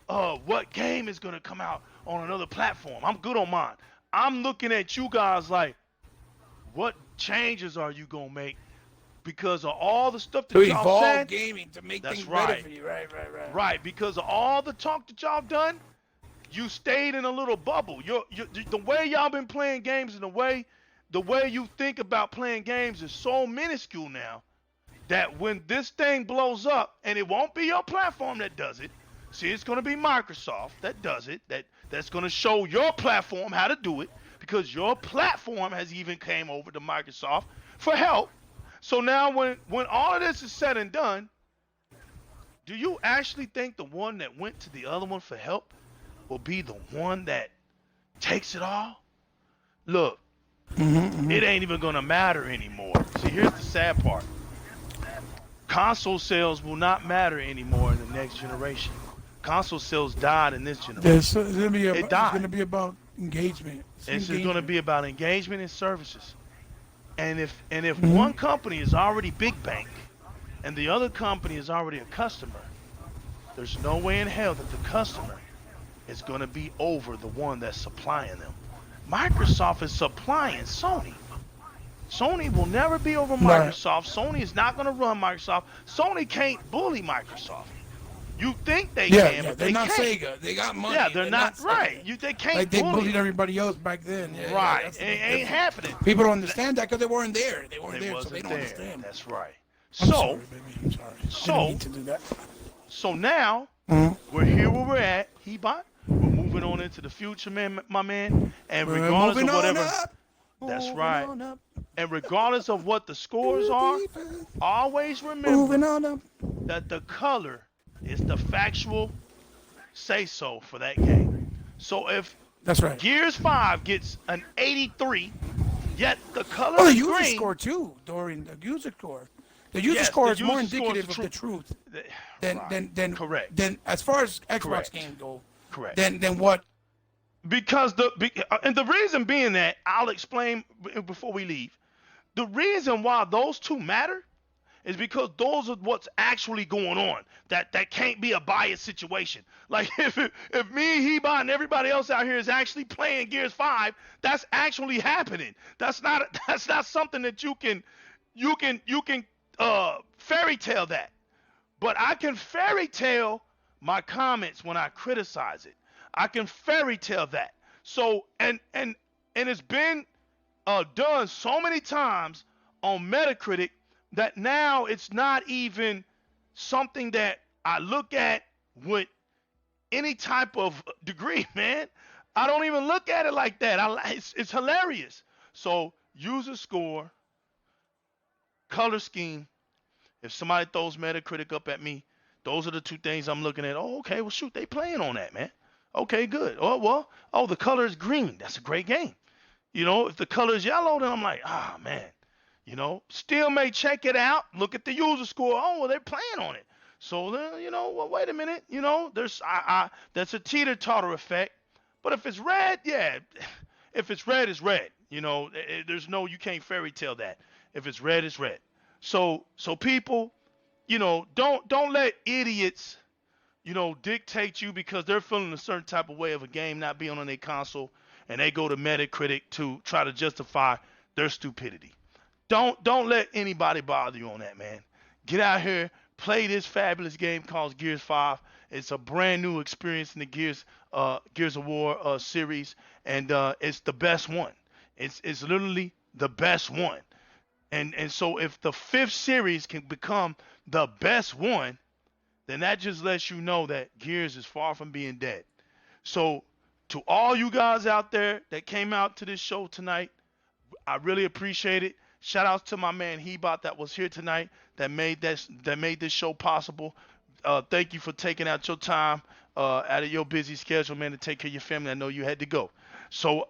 what game is gonna come out on another platform. I'm good on mine. I'm looking at you guys like, what changes are you gonna make because of all the stuff that y'all said? Gaming to make That's things right. better for you. Right, because of all the talk that y'all done, you stayed in a little bubble. The way y'all been playing games and the way you think about playing games is so minuscule now that when this thing blows up, and it won't be your platform that does it. See, it's going to be Microsoft that does it. That's going to show your platform how to do it because your platform has even came over to Microsoft for help. So now when all of this is said and done, do you actually think the one that went to the other one for help will be the one that takes it all? Look, it ain't even going to matter anymore. See, here's the sad part. Console sales will not matter anymore in the next generation. Console sales died in this generation. It's going to be about engagement. It's going to be about engagement and services. And if one company is already big bank and the other company is already a customer, there's no way in hell that the customer is going to be over the one that's supplying them. Microsoft is supplying Sony. Sony will never be over Right. Microsoft. Sony is not going to run Microsoft. Sony can't bully Microsoft. You think they Yeah, can, yeah. but They're they not can't. Sega. They got money. Yeah, they're not right. Sega. They can't Like they bully bullied them. everybody else back then. Yeah, yeah, Right. that's the It big ain't difference. happening. People don't understand that because they weren't there. They weren't They there, so they wasn't don't there. understand. That's right. I'm So, sorry, baby. I'm sorry. I didn't mean to do that. so now Mhm. we're here where we're at, Hebot. We're moving on into the future, man, my man. And We're regardless moving of on whatever, up. that's Moving right. on up. And regardless of what the scores are, always Moving remember on up. that the color is the factual say so for that game. So if That's right. Gears 5 gets an 83, yet the color Oh, the is user green. score too, Dorian. The user score. The user Yes, score the is more user score is indicative of the truth Right. than Correct. than as far as Xbox Correct. games go. Correct. Than what? Because and the reason being that I'll explain before we leave. The reason why those two matter is because those are what's actually going on. That can't be a biased situation. Like if me, Heba, and everybody else out here is actually playing Gears 5, that's actually happening. That's not something that you can fairy tale that. But I can fairy tale my comments when I criticize it. I can fairy tale that. So and it's been done so many times on Metacritic that now it's not even something that I look at with any type of degree, man. I don't even look at it like that. It's hilarious. So user score, color scheme. If somebody throws Metacritic up at me, those are the two things I'm looking at. Oh, okay, well shoot, they playing on that, man. Okay, good. Oh, the color is green. That's a great game. If the color is yellow, then I'm like, man. Still may check it out. Look at the user score. Oh, well, they're playing on it. So then, well, wait a minute. There's that's a teeter-totter effect. But if it's red, yeah. If it's red, it's red. There's you can't fairy tale that. If it's red, it's red. So people, don't let idiots, dictate you because they're feeling a certain type of way of a game not being on their console, and they go to Metacritic to try to justify their stupidity. Don't let anybody bother you on that, man. Get out here, play this fabulous game called Gears 5. It's a brand new experience in the Gears of War series, and it's the best one. It's literally the best one. And so if the fifth series can become the best one, then that just lets you know that Gears is far from being dead. So to all you guys out there that came out to this show tonight, I really appreciate it. Shout outs to my man Hebot that was here tonight that made this show possible. Thank you for taking out your time out of your busy schedule, man, to take care of your family. I know you had to go. So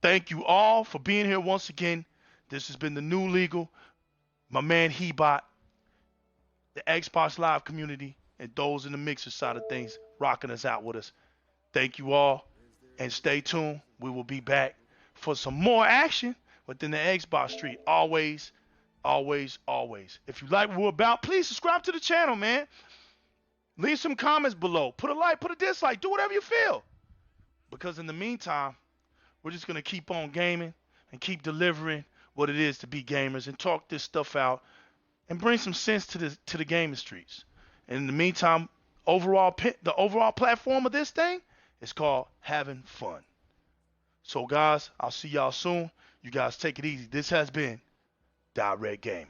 thank you all for being here once again. This has been the New Legal, my man Hebot, the Xbox Live community, and those in the mixer side of things rocking us out with us. Thank you all, and stay tuned. We will be back for some more action within the Xbox street. Always, always, always. If you like what we're about, please subscribe to the channel, man. Leave some comments below. Put a like, put a dislike. Do whatever you feel. Because in the meantime, we're just going to keep on gaming and keep delivering what it is to be gamers and talk this stuff out and bring some sense to the gaming streets. And in the meantime, the overall platform of this thing is called having fun. So guys, I'll see y'all soon. You guys take it easy. This has been Di-RREC Gaming.